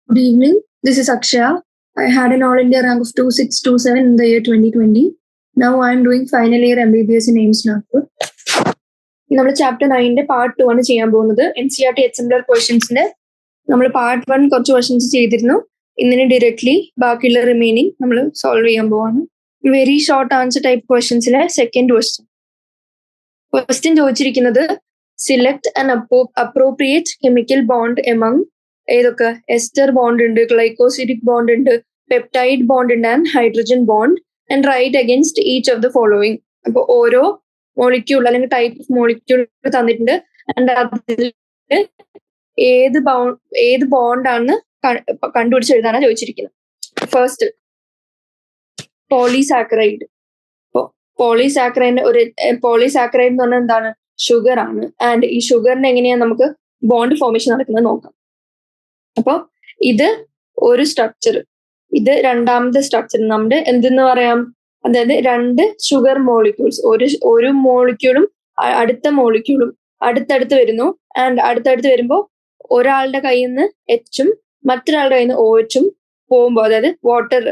Good evening. This is Akshaya. I had an All India rank of 2627 in the year 2020. Now I am doing final year MBBS in AIMS Nagpur. നമ്മൾ chapter 9 part 2 ആണ് ചെയ്യാൻ പോകുന്നത്. NCERT HMLR ക്വസ്റ്റ്യൻസിന്റെ നമ്മൾ part 1 കുറച്ച് questions ചെയ്തിരുന്നു. ഇന്നിന് directly ബാക്കിയുള്ള remaining നമ്മൾ സോൾവ് ചെയ്യാൻ പോവാണ്. വെരി ഷോർട്ട് ആൻസർ ടൈപ്പ് ക്വസ്റ്റ്യൻസിലെ സെക്കൻഡ് ക്വസ്റ്റ്യൻ ചോദിച്ചിരിക്കുന്നത് select an appropriate chemical bond among ഏതൊക്കെ എസ്റ്റർ ബോണ്ട് ഉണ്ട്, ഗ്ലൈക്കോസിഡിക് ബോണ്ട് ഉണ്ട്, പെപ്റ്റൈഡ് ബോണ്ട് ഉണ്ട് and hydrogen bond and write against each of the following. അപ്പൊ ഓരോ മോളിക്യൂൾ അല്ലെങ്കിൽ ടൈപ്പ് ഓഫ് മോളിക്യൂൾ തന്നിട്ടുണ്ട് ആൻഡ് അതിൽ ഏത് ബോണ്ടാണെന്ന് കണ്ടുപിടിച്ച് എഴുതാനാണ് ചോദിച്ചിരിക്കുന്നത്. First polysaccharide. പോളിസാക്കറൈഡ് എന്ന് പറഞ്ഞാൽ എന്താണ്? ഷുഗർ ആണ്. ആൻഡ് ഈ ഷുഗറിന് എങ്ങനെയാണ് നമുക്ക് ബോണ്ട് ഫോർമേഷൻ നടക്കുന്നത് നോക്കാം. അപ്പൊ ഇത് ഒരു സ്ട്രക്ചർ, ഇത് രണ്ടാമത്തെ സ്ട്രക്ചർ. നമ്മുടെ എന്തെന്ന് പറയാം, അതായത് രണ്ട് ഷുഗർ മോളിക്യൂൾസ്, ഒരു മോളിക്യൂളും അടുത്ത മോളിക്യൂളും അടുത്തടുത്ത് വരുന്നു. ആൻഡ് അടുത്തടുത്ത് വരുമ്പോൾ ഒരാളുടെ കയ്യിൽ നിന്ന് എച്ചും മറ്റൊരാളുടെ കയ്യിൽ നിന്ന് OHും പോകുമ്പോൾ, അതായത് വാട്ടർ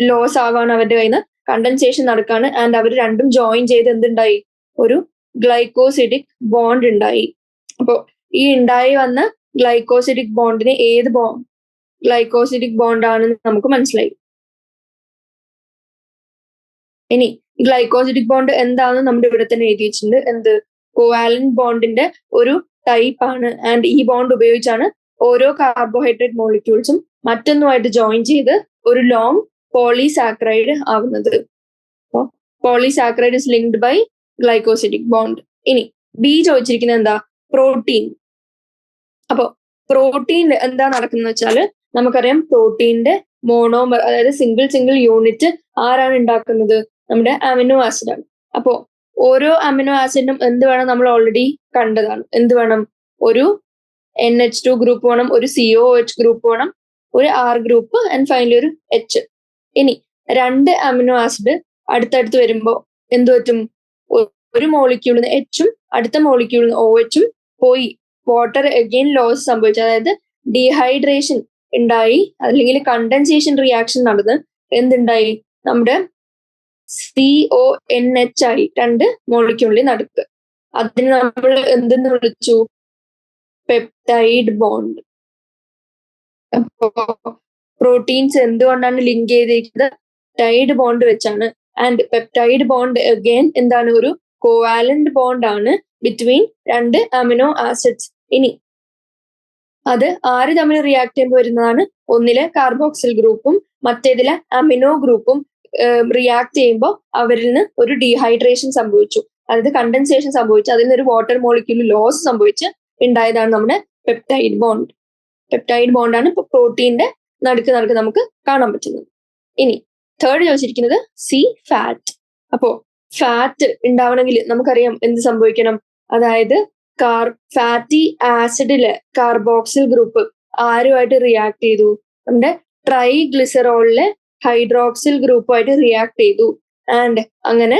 ലോസ് ആവാണ്, അവരുടെ കയ്യിൽ നിന്ന് കണ്ടൻസേഷൻ നടക്കാണ്. ആൻഡ് അവർ രണ്ടും ജോയിൻ ചെയ്ത് എന്തുണ്ടായി? ഒരു ഗ്ലൈക്കോസിഡിക് ബോണ്ട് ഉണ്ടായി. അപ്പോ ഈ ഉണ്ടായി വന്ന ഗ്ലൈക്കോസിഡിക് ബോണ്ടിന് ഏത് ഗ്ലൈക്കോസിഡിക് ബോണ്ട് ആണെന്ന് നമുക്ക് മനസ്സിലായി. ഇനി ഗ്ലൈക്കോസിഡിക് ബോണ്ട് എന്താണെന്ന് നമ്മുടെ ഇവിടെ തന്നെ എഴുതി വെച്ചിട്ടുണ്ട്. എന്ത്? കോവാലന്റ് ബോണ്ടിന്റെ ഒരു ടൈപ്പ് ആണ്. ആൻഡ് ഈ ബോണ്ട് ഉപയോഗിച്ചാണ് ഓരോ കാർബോഹൈഡ്രേറ്റ് മോളിക്യൂൾസും മറ്റൊന്നുമായിട്ട് ജോയിൻ ചെയ്ത് ഒരു ലോങ് പോളിസാക്കറൈഡ് ആവുന്നത്. Polysaccharide is linked by glycosidic bond. ഇനി ബി ചോദിച്ചിരിക്കുന്നത് എന്താ? പ്രോട്ടീൻ. അപ്പോ പ്രോട്ടീൻ എന്താ നടക്കുന്നത് വെച്ചാൽ നമുക്കറിയാം, പ്രോട്ടീന്റെ മോണോമർ, അതായത് സിംഗിൾ യൂണിറ്റ് ആരാണ് ഉണ്ടാക്കുന്നത്? നമ്മുടെ അമിനോ ആസിഡ് ആണ്. അപ്പോ ഓരോ അമിനോ ആസിഡിനും എന്ത് വേണം? നമ്മൾ ഓൾറെഡി കണ്ടതാണ്. എന്ത് വേണം? ഒരു NH2 ഗ്രൂപ്പ് വേണം, ഒരു COOH ഗ്രൂപ്പ് വേണം, ഒരു R ഗ്രൂപ്പ് ആൻഡ് ഫൈനലി ഒരു H. ഇനി രണ്ട് അമിനോ ആസിഡ് അടുത്തടുത്ത് വരുമ്പോൾ എന്ത് പറ്റും? ഒരു മോളിക്യൂളിന് Hഉം അടുത്ത മോളിക്യൂളിന് OHും പോയി വാട്ടർ അഗെയിൻ ലോസ് സംഭവിച്ചു, അതായത് ഡീഹൈഡ്രേഷൻ ഉണ്ടായി, അല്ലെങ്കിൽ കണ്ടൻസേഷൻ റിയാക്ഷൻ നടന്ന് എന്തുണ്ടായി? നമ്മുടെ CONH ആയി രണ്ട് മോളിക്യൂളിൽ നടക്കുക. അതിന് നമ്മൾ എന്തെന്ന് വിളിച്ചു? Peptide bond. അപ്പോ പ്രോട്ടീൻസ് എന്തുകൊണ്ടാണ് ലിങ്ക് ചെയ്തിരിക്കുന്നത്? പെപ്റ്റൈഡ് ബോണ്ട് വെച്ചാണ്. ആൻഡ് പെപ്റ്റൈഡ് ബോണ്ട് അഗെയിൻ എന്താണ്? ഒരു കോവാലന്റ് ബോണ്ട് ആണ് ബിറ്റ്വീൻ രണ്ട് അമിനോ ആസിഡ്സ്. ഇനി അത് ആര് തമ്മിൽ റിയാക്ട് ചെയ്യുമ്പോൾ വരുന്നതാണ്? ഒന്നിലെ കാർബോക്സിൽ ഗ്രൂപ്പും മറ്റേതിലെ അമിനോ ഗ്രൂപ്പും റിയാക്ട് ചെയ്യുമ്പോൾ അവരിൽ നിന്ന് ഒരു ഡീഹൈഡ്രേഷൻ സംഭവിച്ചു, അതായത് കണ്ടൻസേഷൻ സംഭവിച്ചു, അതിൽ നിന്ന് ഒരു വാട്ടർ മോളിക്യൂൾ ലോസ് സംഭവിച്ച് ഉണ്ടായതാണ് നമ്മുടെ പെപ്റ്റൈഡ് ബോണ്ട്. പെപ്റ്റൈഡ് ബോണ്ടാണ് ഇപ്പൊ പ്രോട്ടീന്റെ നടുക്ക് നമുക്ക് കാണാൻ പറ്റുന്നത്. ഇനി തേർഡ് ചോദിച്ചിരിക്കുന്നത് ഫാറ്റ്. അപ്പോ ഫാറ്റ് ഉണ്ടാവണമെങ്കിൽ നമുക്കറിയാം എന്ത് സംഭവിക്കണം? അതായത് ഫാറ്റി ആസിഡിലെ കാർബോക്സിൽ ഗ്രൂപ്പ് ആരുമായിട്ട് റിയാക്ട് ചെയ്തു? നമ്മുടെ ട്രൈഗ്ലിസറോളിലെ ഹൈഡ്രോക്സിൽ ഗ്രൂപ്പുമായിട്ട് റിയാക്ട് ചെയ്തു. ആൻഡ് അങ്ങനെ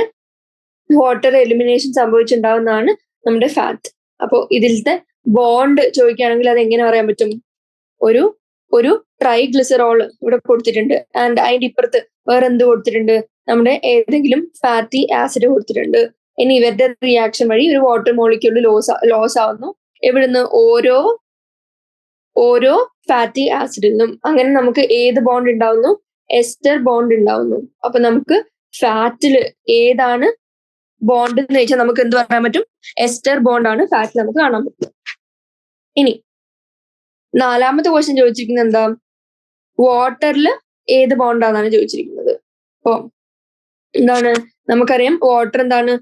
വാട്ടർ എലിമിനേഷൻ സംഭവിച്ചിട്ടുണ്ടാവുന്നതാണ് നമ്മുടെ ഫാറ്റ്. അപ്പോൾ ഇതിലത്തെ ബോണ്ട് ചോദിക്കുകയാണെങ്കിൽ അത് എങ്ങനെ പറയാൻ പറ്റും? ഒരു ട്രൈഗ്ലിസറോൾ ഇവിടെ കൊടുത്തിട്ടുണ്ട് ആൻഡ് അതിന്റെ ഇപ്പുറത്ത് വേറെ എന്ത് കൊടുത്തിട്ടുണ്ട്? നമ്മുടെ ഏതെങ്കിലും ഫാറ്റി ആസിഡ് കൊടുത്തിട്ടുണ്ട്. ഇനി ഇവരുടെ റിയാക്ഷൻ വഴി ഒരു വാട്ടർ മോളിക്യൂൾ ലോസ് ആവുന്നു. എവിടുന്ന്? ഓരോ ഫാറ്റി ആസിഡിൽ നിന്നും. അങ്ങനെ നമുക്ക് ഏത് ബോണ്ട് ഉണ്ടാവുന്നു? എസ്റ്റർ ബോണ്ട് ഉണ്ടാവുന്നു. അപ്പൊ നമുക്ക് ഫാറ്റിൽ ഏതാണ് ബോണ്ട് എന്ന് വെച്ചാൽ നമുക്ക് എന്ത് പറയാൻ പറ്റും? എസ്റ്റർ ബോണ്ട് ആണ് ഫാറ്റിൽ നമുക്ക് കാണാൻ പറ്റും. ഇനി നാലാമത്തെ ക്വസ്റ്റ്യൻ ചോദിച്ചിരിക്കുന്നത് എന്താ? വാട്ടറിൽ ഏത് ബോണ്ടാണെന്നാണ് ചോദിച്ചിരിക്കുന്നത്. അപ്പൊ എന്താണ്? നമുക്കറിയാം വാട്ടർ എന്താണ്?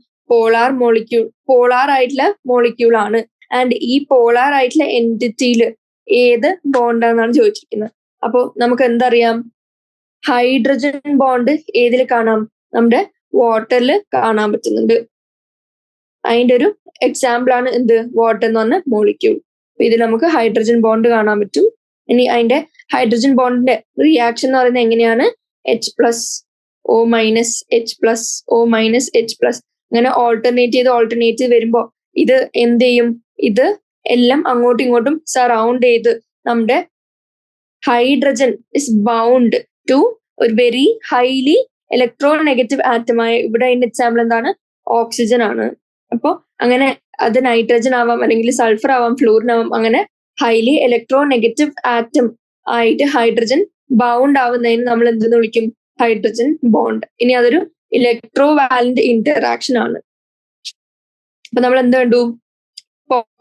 പോളാർ ആയിട്ടുള്ള മോളിക്യൂൾ ആണ്. ആൻഡ് ഈ പോളാർ ആയിട്ടുള്ള എൻറ്റിറ്റിയിൽ ഏത് ബോണ്ടാണെന്നാണ് ചോദിച്ചിരിക്കുന്നത്. അപ്പൊ നമുക്ക് എന്തറിയാം? ഹൈഡ്രജൻ ബോണ്ട് ഏതിൽ കാണാം? നമ്മുടെ വാട്ടറിൽ കാണാൻ പറ്റുന്നുണ്ട്. അതിന്റെ ഒരു എക്സാമ്പിൾ ആണ് എന്ത്? വാട്ടർ എന്ന് പറഞ്ഞ മോളിക്യൂൾ. ഇതിൽ നമുക്ക് ഹൈഡ്രജൻ ബോണ്ട് കാണാൻ പറ്റും. ഇനി അതിന്റെ ഹൈഡ്രജൻ ബോണ്ടിന്റെ റിയാക്ഷൻ എന്ന് പറയുന്നത് എങ്ങനെയാണ്? H+O- H+O- H+, അങ്ങനെ ഓൾട്ടർനേറ്റ് ചെയ്ത് വരുമ്പോൾ ഇത് എന്ത് ചെയ്യും? ഇത് എല്ലാം അങ്ങോട്ടും ഇങ്ങോട്ടും സറൗണ്ട് ചെയ്ത് നമ്മുടെ ഹൈഡ്രജൻ ഇസ് ബൗണ്ട് ടു ഒരു വെരി ഹൈലി ഇലക്ട്രോനെഗറ്റീവ് ആറ്റമായ, ഇവിടെ അതിന്റെ എക്സാമ്പിൾ എന്താണ്? ഓക്സിജൻ ആണ്. അപ്പോ അങ്ങനെ അത് നൈട്രജൻ ആവാം, അല്ലെങ്കിൽ സൾഫർ ആവാം, ഫ്ലൂറിൻ ആവാം. അങ്ങനെ ഹൈലി ഇലക്ട്രോനെഗറ്റീവ് ആറ്റം ആയിട്ട് ഹൈഡ്രജൻ ബൗണ്ട് ആവുന്നതിന് നമ്മൾ എന്തെന്ന് വിളിക്കും? Hydrogen bond. ഇനി അതൊരു ഇലക്ട്രോ വാലന്റ് ഇന്ററാക്ഷൻ ആണ്. അപ്പൊ നമ്മൾ എന്ത് കണ്ടു?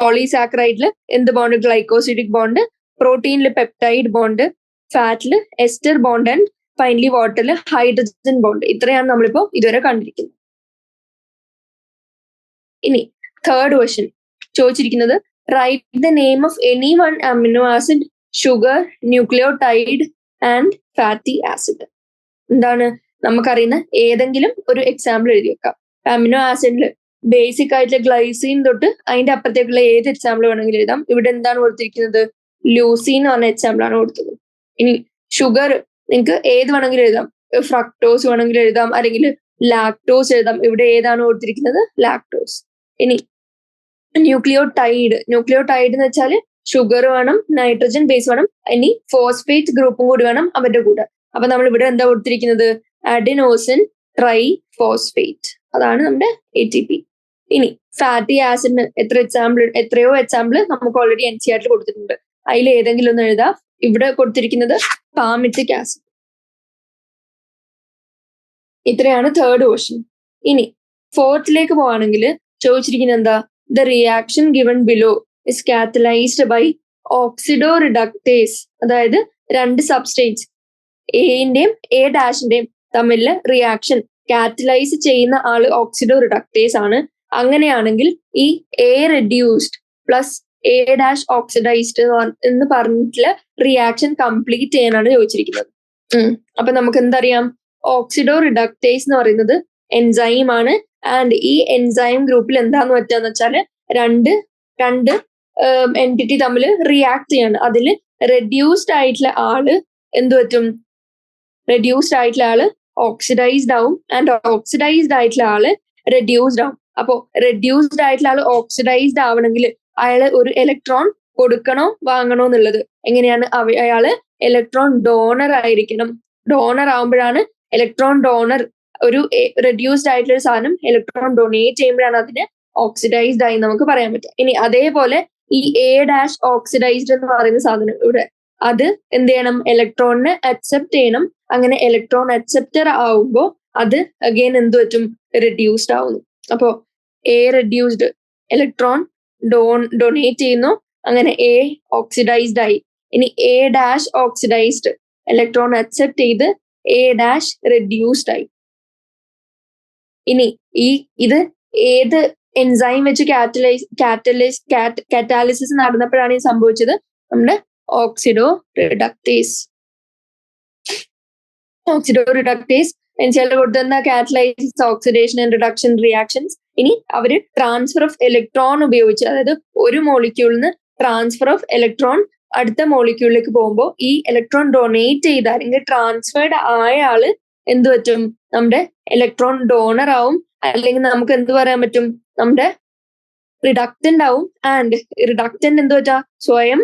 പോളിസാക്കറൈഡില് എന്ത് ബോണ്ട്? Glycosidic bond. പ്രോട്ടീനിൽ പെപ്റ്റൈഡ് ബോണ്ട്. ഫാറ്റില് എസ്റ്റർ ബോണ്ട്. ആൻഡ് ഫൈനലി വാട്ടറിൽ ഹൈഡ്രജൻ ബോണ്ട്. ഇത്രയാണ് നമ്മളിപ്പോ ഇതുവരെ കണ്ടിരിക്കുന്നത്. ഇനി തേർഡ് ക്വസ്റ്റ്യൻ ചോദിച്ചിരിക്കുന്നത്, write the name of any one amino acid, sugar, nucleotide and fatty acid. എന്താണ്? നമുക്കറിയുന്ന ഏതെങ്കിലും ഒരു എക്സാമ്പിൾ എഴുതി വെക്കാം. അമിനോ ആസിഡിൽ ബേസിക് ആയിട്ടുള്ള ഗ്ലൈസീൻ തൊട്ട് അതിന്റെ അപ്പുറത്തേക്കുള്ള ഏത് എക്സാമ്പിൾ വേണമെങ്കിലും എഴുതാം. ഇവിടെ എന്താണ് കൊടുത്തിരിക്കുന്നത്? ലൂസീൻ എന്ന് പറഞ്ഞ എക്സാമ്പിൾ ആണ് കൊടുത്തത്. ഇനി ഷുഗർ നിങ്ങൾക്ക് ഏത് വേണമെങ്കിലും എഴുതാം. ഫ്രക്ടോസ് വേണമെങ്കിലും എഴുതാം, അല്ലെങ്കിൽ ലാക്ടോസ് എഴുതാം. ഇവിടെ ഏതാണ് കൊടുത്തിരിക്കുന്നത്? ലാക്ടോസ്. ഇനി ന്യൂക്ലിയോടൈഡ് എന്ന് വെച്ചാൽ ഷുഗർ വേണം, നൈട്രജൻ ബേസ് വേണം, ഇനി ഫോസ്ഫേറ്റ് ഗ്രൂപ്പും കൂടി വേണം അവരുടെ കൂടെ. അപ്പൊ നമ്മൾ ഇവിടെ എന്താ കൊടുത്തിരിക്കുന്നത്? Adenosine try phosphate. അതാണ് നമ്മുടെ ATP. ഇനി ഫാറ്റി ആസിഡിന് എത്രയോ എക്സാമ്പിൾ നമുക്ക് ഓൾറെഡി NCERT കൊടുത്തിട്ടുണ്ട്. അതിൽ ഏതെങ്കിലും ഒന്ന് എഴുതാം. ഇവിടെ കൊടുത്തിരിക്കുന്നത് പാമിറ്റിക് ആസിഡ്. ഇത്രയാണ് തേർഡ് ക്വസ്റ്റ്യൻ. ഇനി ഫോർത്തിലേക്ക് പോവാണെങ്കിൽ ചോദിച്ചിരിക്കുന്നത് എന്താ? The reaction given below is catalysed by oxidoreductase. അതായത് രണ്ട് സബ്സ്റ്റേറ്റ്സ് എയുടെയും A' തമ്മിലുള്ള റിയാക്ഷൻ കാറ്റലൈസ് ചെയ്യുന്ന ആള് ഓക്സിഡോ റിഡക്ടേസ് ആണ്. അങ്ങനെയാണെങ്കിൽ ഈ A reduced plus A' oxidised എന്ന് പറഞ്ഞിട്ടുള്ള റിയാക്ഷൻ കംപ്ലീറ്റ് ചെയ്യാനാണ് ചോദിച്ചിരിക്കുന്നത്. അപ്പൊ നമുക്ക് എന്തറിയാം? ഓക്സിഡോ റിഡക്ടേസ് എന്ന് പറയുന്നത് എൻസൈം ആണ്. ആൻഡ് ഈ എൻസൈം ഗ്രൂപ്പിൽ എന്താന്ന് പറ്റാന്ന് വെച്ചാല് രണ്ട് എൻറ്റിറ്റി തമ്മിൽ റിയാക്ട് ചെയ്യാണ്. അതിൽ റെഡ്യൂസ്ഡ് ആയിട്ടുള്ള ആള് എന്ത് പറ്റും? റെഡ്യൂസ്ഡ് ആയിട്ടുള്ള ആള് ഓക്സിഡൈസ്ഡ് ആവും, ആൻഡ് ഓക്സിഡൈസ്ഡ് ആയിട്ടുള്ള ആള് റെഡ്യൂസ്ഡ് ആവും. അപ്പോ റെഡ്യൂസ്ഡ് ആയിട്ടുള്ള ആള് ഓക്സിഡൈസ്ഡ് ആവണമെങ്കിൽ അയാള് ഒരു ഇലക്ട്രോൺ കൊടുക്കണോ വാങ്ങണോ എന്നുള്ളത് എങ്ങനെയാണ്? അയാള് ഇലക്ട്രോൺ ഡോണർ ആയിരിക്കണം. ഡോണർ ആവുമ്പോഴാണ് ഇലക്ട്രോൺ ഡോണർ ഒരു റെഡ്യൂസ്ഡ് ആയിട്ടുള്ള ഒരു സാധനം ഇലക്ട്രോൺ ഡൊണേറ്റ് ചെയ്യുമ്പോഴാണ് അതിന് ഓക്സിഡൈസ്ഡ് ആയി നമുക്ക് പറയാൻ പറ്റുക. ഇനി അതേപോലെ ഈ A' ഓക്സിഡൈസ്ഡ് എന്ന് പറയുന്ന സാധനം ഇവിടെ അത് എന്ത് ചെയ്യണം? ഇലക്ട്രോണിനെ അക്സെപ്റ്റ് ചെയ്യണം. അങ്ങനെ ഇലക്ട്രോൺ അക്സെപ്റ്റർ ആവുമ്പോൾ അത് അഗെയിൻ എന്ത് പറ്റും? റെഡ്യൂസ്ഡ് ആവുന്നു. അപ്പോ A റെഡ്യൂസ്ഡ്, ഇലക്ട്രോൺ ഡൊണേറ്റ് ചെയ്യുന്നു, അങ്ങനെ A ഓക്സിഡൈസ്ഡ് ആയി. ഇനി A' ഓക്സിഡൈസ്ഡ്, ഇലക്ട്രോൺ അക്സെപ്റ്റ് ചെയ്ത് A' റെഡ്യൂസ്ഡ് ആയി. ഇനി ഇത് ഏത് എൻസൈം വെച്ച് കാറ്റാലിസിസ് നടന്നപ്പോഴാണ് ഇത് സംഭവിച്ചത്? നമ്മുടെ ഓക്സിഡോ റിഡക്ടേസ്. കൊടുത്തുന്ന catalysis, oxidation and reduction reactions. ഇനി അവര് ട്രാൻസ്ഫർ ഓഫ് ഇലക്ട്രോൺ ഉപയോഗിച്ച്, അതായത് ഒരു മോളിക്യൂളിൽ നിന്ന് ട്രാൻസ്ഫർ ഓഫ് ഇലക്ട്രോൺ അടുത്ത മോളിക്യൂളിലേക്ക് പോകുമ്പോൾ ഈ ഇലക്ട്രോൺ ഡൊണേറ്റ് ചെയ്ത അല്ലെങ്കിൽ ട്രാൻസ്ഫേർഡ് ആയ ആള് എന്ത് പറ്റും? നമ്മുടെ ഇലക്ട്രോൺ ഡോണർ ആവും, അല്ലെങ്കിൽ നമുക്ക് എന്ത് പറയാൻ പറ്റും? നമ്മുടെ റിഡക്റ്റന്റ് ആവും. ആൻഡ് റിഡക്റ്റന്റ് എന്ത് പറ്റാ? സ്വയം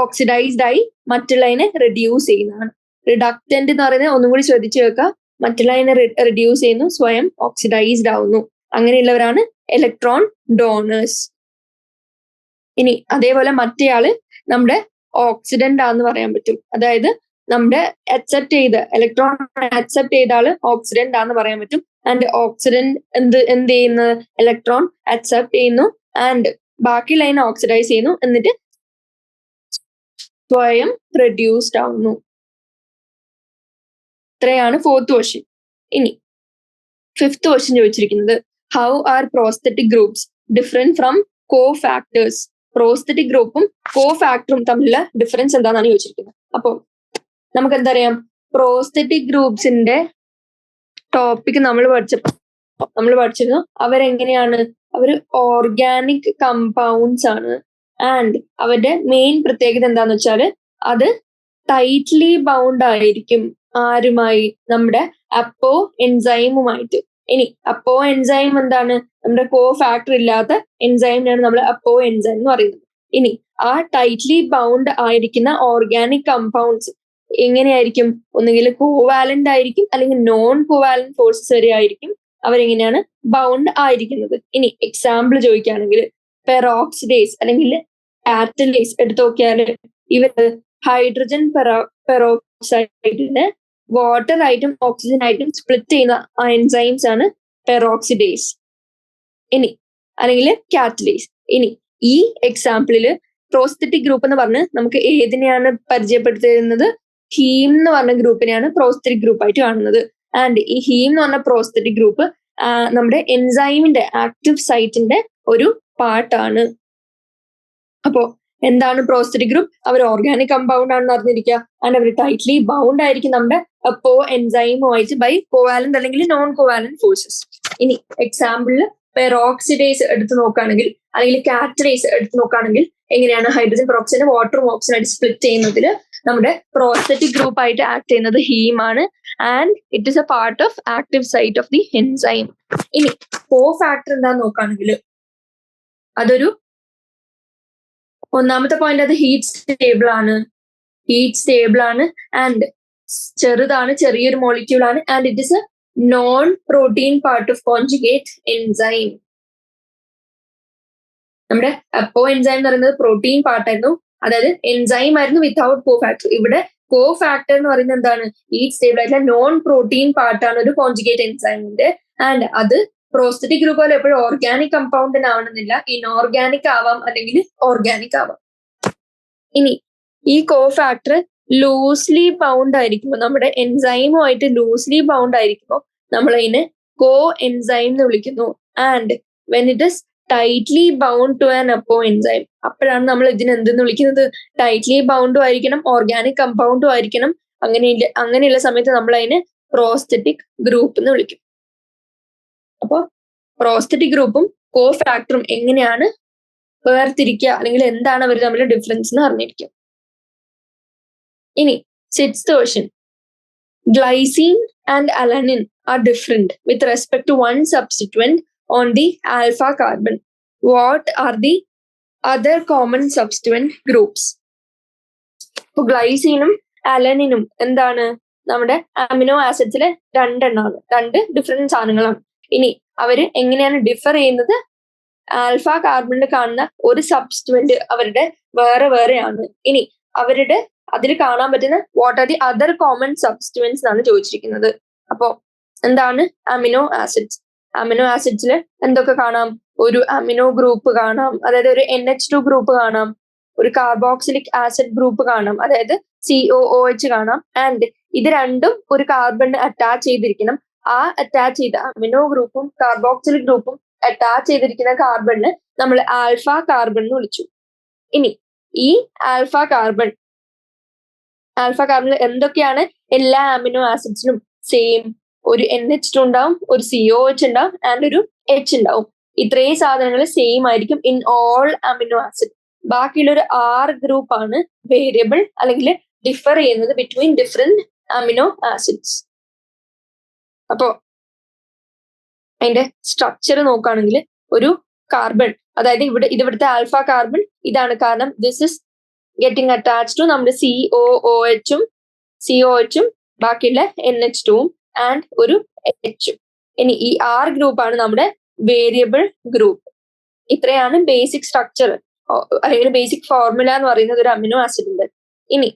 ഓക്സിഡൈസ്ഡ് ആയി മറ്റുള്ളതിനെ റെഡ്യൂസ് ചെയ്യുന്നതാണ്. റിഡക്റ്റന്റ് എന്ന് പറയുന്നത് ഒന്നും കൂടി ശ്രദ്ധിച്ചു വെക്കുക. മറ്റുള്ളതിനെ റെഡ്യൂസ് ചെയ്യുന്നു, സ്വയം ഓക്സിഡൈസ്ഡ് ആവുന്നു. അങ്ങനെയുള്ളവരാണ് ഇലക്ട്രോൺ ഡോണേഴ്സ്. ഇനി അതേപോലെ മറ്റേയാള് നമ്മുടെ ഓക്സിഡന്റ് ആന്ന് പറയാൻ പറ്റും. അതായത് നമ്മുടെ അക്സെപ്റ്റ് ചെയ്ത ഇലക്ട്രോൺ അക്സെപ്റ്റ് ചെയ്ത ആള് ഓക്സിഡന്റ് ആന്ന് പറയാൻ പറ്റും. ആൻഡ് ഓക്സിഡന്റ് എന്ത് ചെയ്യുന്നത്? ഇലക്ട്രോൺ അക്സെപ്റ്റ് ചെയ്യുന്നു ആൻഡ് ബാക്കി ലൈൻ ഓക്സിഡൈസ് ചെയ്യുന്നു, എന്നിട്ട് സ്വയം റെഡ്യൂസ്ഡ് ആവുന്നു. ഇത്രയാണ് ഫോർത്ത് ക്വസ്റ്റ്യൻ. ഇനി ഫിഫ്ത്ത് ക്വസ്റ്റ്യൻ ചോദിച്ചിരിക്കുന്നത്, how are prosthetic groups different from co factors? Prosthetic ഗ്രൂപ്പും കോ ഫാക്ടറും തമ്മിലുള്ള ഡിഫറൻസ് എന്താണെന്നാണ് ചോദിച്ചിരിക്കുന്നത്. അപ്പൊ നമുക്ക് എന്തറിയാം? പ്രോസ്തെറ്റിക് ഗ്രൂപ്പ്സിന്റെ ടോപ്പിക് നമ്മൾ പഠിച്ചിരുന്നു. അവരെങ്ങനെയാണ്? അവർ ഓർഗാനിക് കമ്പൗണ്ട്സ് ആണ്. ആൻഡ് അവരുടെ മെയിൻ പ്രത്യേകത എന്താന്ന് വെച്ചാല് അത് ടൈറ്റ്ലി ബൗണ്ട് ആയിരിക്കും. ആരുമായി? നമ്മുടെ അപ്പോ എൻസൈമുമായിട്ട്. ഇനി അപ്പോ എൻസൈം എന്താണ്? നമ്മുടെ കോ ഫാക്ടർ ഇല്ലാത്ത എൻസൈമിനാണ് നമ്മൾ അപ്പോ എൻസൈം എന്ന് പറയുന്നത്. ഇനി ആ ടൈറ്റ്ലി ബൗണ്ട് ആയിരിക്കുന്ന ഓർഗാനിക് കമ്പൗണ്ട്സ് എങ്ങനെയായിരിക്കും? ഒന്നുകിൽ കോവാലന്റ് ആയിരിക്കും, അല്ലെങ്കിൽ നോൺ കോവാലന്റ് ഫോഴ്സസ് വരെ ആയിരിക്കും അവരെങ്ങനെയാണ് ബൗണ്ട് ആയിരിക്കുന്നത്. ഇനി എക്സാമ്പിൾ ചോദിക്കുകയാണെങ്കിൽ പെറോക്സിഡേസ് അല്ലെങ്കിൽ കാറ്റലേസ് എടുത്തു നോക്കിയാൽ ഇവര് ഹൈഡ്രജൻ പെറോക്സൈഡിനെ വാട്ടർ ആയിട്ടും ഓക്സിജൻ ആയിട്ടും സ്പ്ലിറ്റ് ചെയ്യുന്ന എൻസൈംസ് ആണ് പെറോക്സിഡേസ്. ഇനി അല്ലെങ്കിൽ കാറ്റലേസ്. ഇനി ഈ എക്സാമ്പിളില് പ്രോസ്തെറ്റിക് ഗ്രൂപ്പ് എന്ന് പറഞ്ഞ് നമുക്ക് ഏതിനെയാണ് പരിചയപ്പെടുത്തുന്നത്? ഹീം എന്ന് പറഞ്ഞ ഗ്രൂപ്പിനെയാണ് പ്രോസ്തെറ്റിക് ഗ്രൂപ്പ് ആയിട്ട് കാണുന്നത്. ആൻഡ് ഈ ഹീം എന്ന് പറഞ്ഞ പ്രോസ്തെറ്റിക് ഗ്രൂപ്പ് നമ്മുടെ എൻസൈമിന്റെ ആക്റ്റീവ് സൈറ്റിന്റെ ഒരു പാർട്ടാണ്. അപ്പോ എന്താണ് പ്രോസ്തെറ്റിക് ഗ്രൂപ്പ്? അവർ ഓർഗാനിക് കമ്പൗണ്ട് ആണെന്ന് അറിഞ്ഞിരിക്കുക. ആൻഡ് അവർ ടൈറ്റ്ലി ബൗണ്ട് ആയിരിക്കും നമ്മുടെ അപ്പോ എൻസൈമുമായിട്ട് ബൈ കോവാലന്റ് അല്ലെങ്കിൽ നോൺ കോവാലന്റ് ഫോഴ്സസ്. ഇനി എക്സാമ്പിളില് പെറോക്സിഡേസ് എടുത്ത് നോക്കുകയാണെങ്കിൽ അല്ലെങ്കിൽ കാറ്റലേസ് എടുത്ത് നോക്കുകയാണെങ്കിൽ എങ്ങനെയാണ് ഹൈഡ്രജൻ പെറോക്സൈഡിനെ വാട്ടറും ഓക്സിജനായിട്ട് സ്പ്ലിറ്റ് ചെയ്യുന്നതിൽ നമ്മുടെ പ്രോസ്തെറ്റിക് ഗ്രൂപ്പ് ആയിട്ട് ആക്ട് ചെയ്യുന്നത് ഹീം ആണ്. And it is a part of active site of the enzyme. ഇനി കോ ഫാക്ടർ എന്താന്ന് നോക്കുകയാണെങ്കിൽ അതൊരു ഒന്നാമത്തെ പോയിന്റ്, അത് ഹീറ്റ് സ്റ്റേബിൾ ആണ് ആൻഡ് ചെറുതാണ്, ചെറിയൊരു മോളിക്യൂൾ ആണ്. And it is A non protein part of conjugate enzyme. നമ്മുടെ അപ്പോ എൻസൈം എന്ന് പറയുന്നത് പ്രോട്ടീൻ പാർട്ടായിരുന്നു, അതായത് എൻസൈം ആയിരുന്നു വിത്തൗട്ട് കോ ഫാക്ടർ. ഇവിടെ കോ ഫാക്ടർ എന്ന് പറയുന്നത് എന്താണ്? ഹീറ്റ് സ്റ്റേബിൾ ആയിട്ടുള്ള നോൺ പ്രോട്ടീൻ പാർട്ടാണ് ഒരു കോൺജുഗേറ്റ് എൻസൈമിന്റെ. ആൻഡ് അത് പ്രോസ്തെറ്റിക് ഗ്രൂപ്പ് പോലെ എപ്പോഴും ഓർഗാനിക് കമ്പൗണ്ടിനാവണമെന്നില്ല, ഇൻഓർഗാനിക് ആവാം അല്ലെങ്കിൽ ഓർഗാനിക് ആവാം. ഇനി ഈ കോ ഫാക്ടർ ലൂസ്ലി ബൗണ്ട് ആയിരിക്കുമ്പോൾ, നമ്മുടെ എൻസൈമുമായിട്ട് ലൂസ്ലി ബൗണ്ട് ആയിരിക്കുമ്പോൾ നമ്മൾ അതിനെ കോ എൻസൈം എന്ന് വിളിക്കുന്നു. And when it is tightly bound to an apoenzyme, അപ്പോഴാണ് നമ്മൾ ഇതിന് എന്തെന്ന് വിളിക്കുന്നത്? ടൈറ്റ്ലി ബൗണ്ടും ആയിരിക്കണം, ഓർഗാനിക് കമ്പൗണ്ടും ആയിരിക്കണം. അങ്ങനെയുള്ള സമയത്ത് നമ്മൾ അതിനെ പ്രോസ്തെറ്റിക് ഗ്രൂപ്പ് എന്ന് വിളിക്കും. അപ്പൊ പ്രോസ്തെറ്റിക് ഗ്രൂപ്പും കോ ഫാക്ടറും എങ്ങനെയാണ് വേർതിരിക്കുക, അല്ലെങ്കിൽ എന്താണ് അവർ തമ്മിലുള്ള ഡിഫറൻസ് എന്ന് അറിഞ്ഞിരിക്കും. ഇനി 6th question. Glycine and alanine are different with respect to one substituent on the alpha carbon. What are the other common substituent groups? ഇപ്പൊ ഗ്ലൈസീനും അലനിനും എന്താണ്? നമ്മുടെ അമിനോ ആസിഡ്സിലെ രണ്ടെണ്ണമാണ്, രണ്ട് ഡിഫറെന്റ് സാധനങ്ങളാണ്. ഇനി അവര് എങ്ങനെയാണ് ഡിഫർ ചെയ്യുന്നത്? ആൽഫ കാർബണിൽ കാണുന്ന ഒരു സബ്സ്റ്റുവന്റ് അവരുടെ വേറെയാണ്. ഇനി അവരുടെ അതിൽ കാണാൻ പറ്റുന്ന what are the other common substances എന്നാണ് ചോദിച്ചിരിക്കുന്നത്. അപ്പോ എന്താണ് അമിനോ ആസിഡ്സിൽ എന്തൊക്കെ കാണാം? ഒരു അമിനോ ഗ്രൂപ്പ് കാണാം, അതായത് ഒരു NH2 ഗ്രൂപ്പ് കാണാം, ഒരു കാർബോക്സിലിക് ആസിഡ് ഗ്രൂപ്പ് കാണാം, അതായത് COOH കാണാം. ആൻഡ് ഇത് രണ്ടും ഒരു കാർബണിന് അറ്റാച്ച് ചെയ്തിരിക്കണം. ആ അറ്റാച്ച് ചെയ്ത അമിനോ ഗ്രൂപ്പും കാർബോക്സിലിക് ഗ്രൂപ്പും അറ്റാച്ച് ചെയ്തിരിക്കുന്ന കാർബണിന് നമ്മൾ ആൽഫ കാർബൺ എന്ന് വിളിച്ചു. ഇനി ഈ ആൽഫ കാർബണിൽ എന്തൊക്കെയാണ്? എല്ലാ അമിനോ ആസിഡ്സിനും സെയിം ഒരു NH2 ഉണ്ടാവും, ഒരു COH ഉണ്ടാവും ആൻഡ് ഒരു H ഉണ്ടാവും. ഇത്രയും സാധനങ്ങൾ സെയിം ആയിരിക്കും ഇൻ ഓൾ അമിനോ ആസിഡ്. ബാക്കിയുള്ള ഒരു R ഗ്രൂപ്പ് ആണ് വേരിയബിൾ അല്ലെങ്കിൽ ഡിഫർ ചെയ്യുന്നത് ബിറ്റ്വീൻ ഡിഫറെന്റ് അമിനോ ആസിഡ്സ്. അപ്പോ അതിന്റെ സ്ട്രക്ചർ നോക്കുകയാണെങ്കിൽ ഒരു കാർബൺ, അതായത് ഇവിടുത്തെ ആൽഫ കാർബൺ ഇതാണ്, കാരണം this is getting attach to നമ്മുടെ COHും ബാക്കിയുള്ള NH2ഉം ആൻഡ് ഒരു Hഉം. ഇനി ഈ R ഗ്രൂപ്പ് ആണ് നമ്മുടെ വേരിയബിൾ ഗ്രൂപ്പ്. ഇത്രയാണ് ബേസിക് സ്ട്രക്ചർ അല്ലെങ്കിൽ ബേസിക് ഫോർമുല എന്ന് പറയുന്നത് ഒരു അമിനോ ആസിഡിന്റെ. ഇനി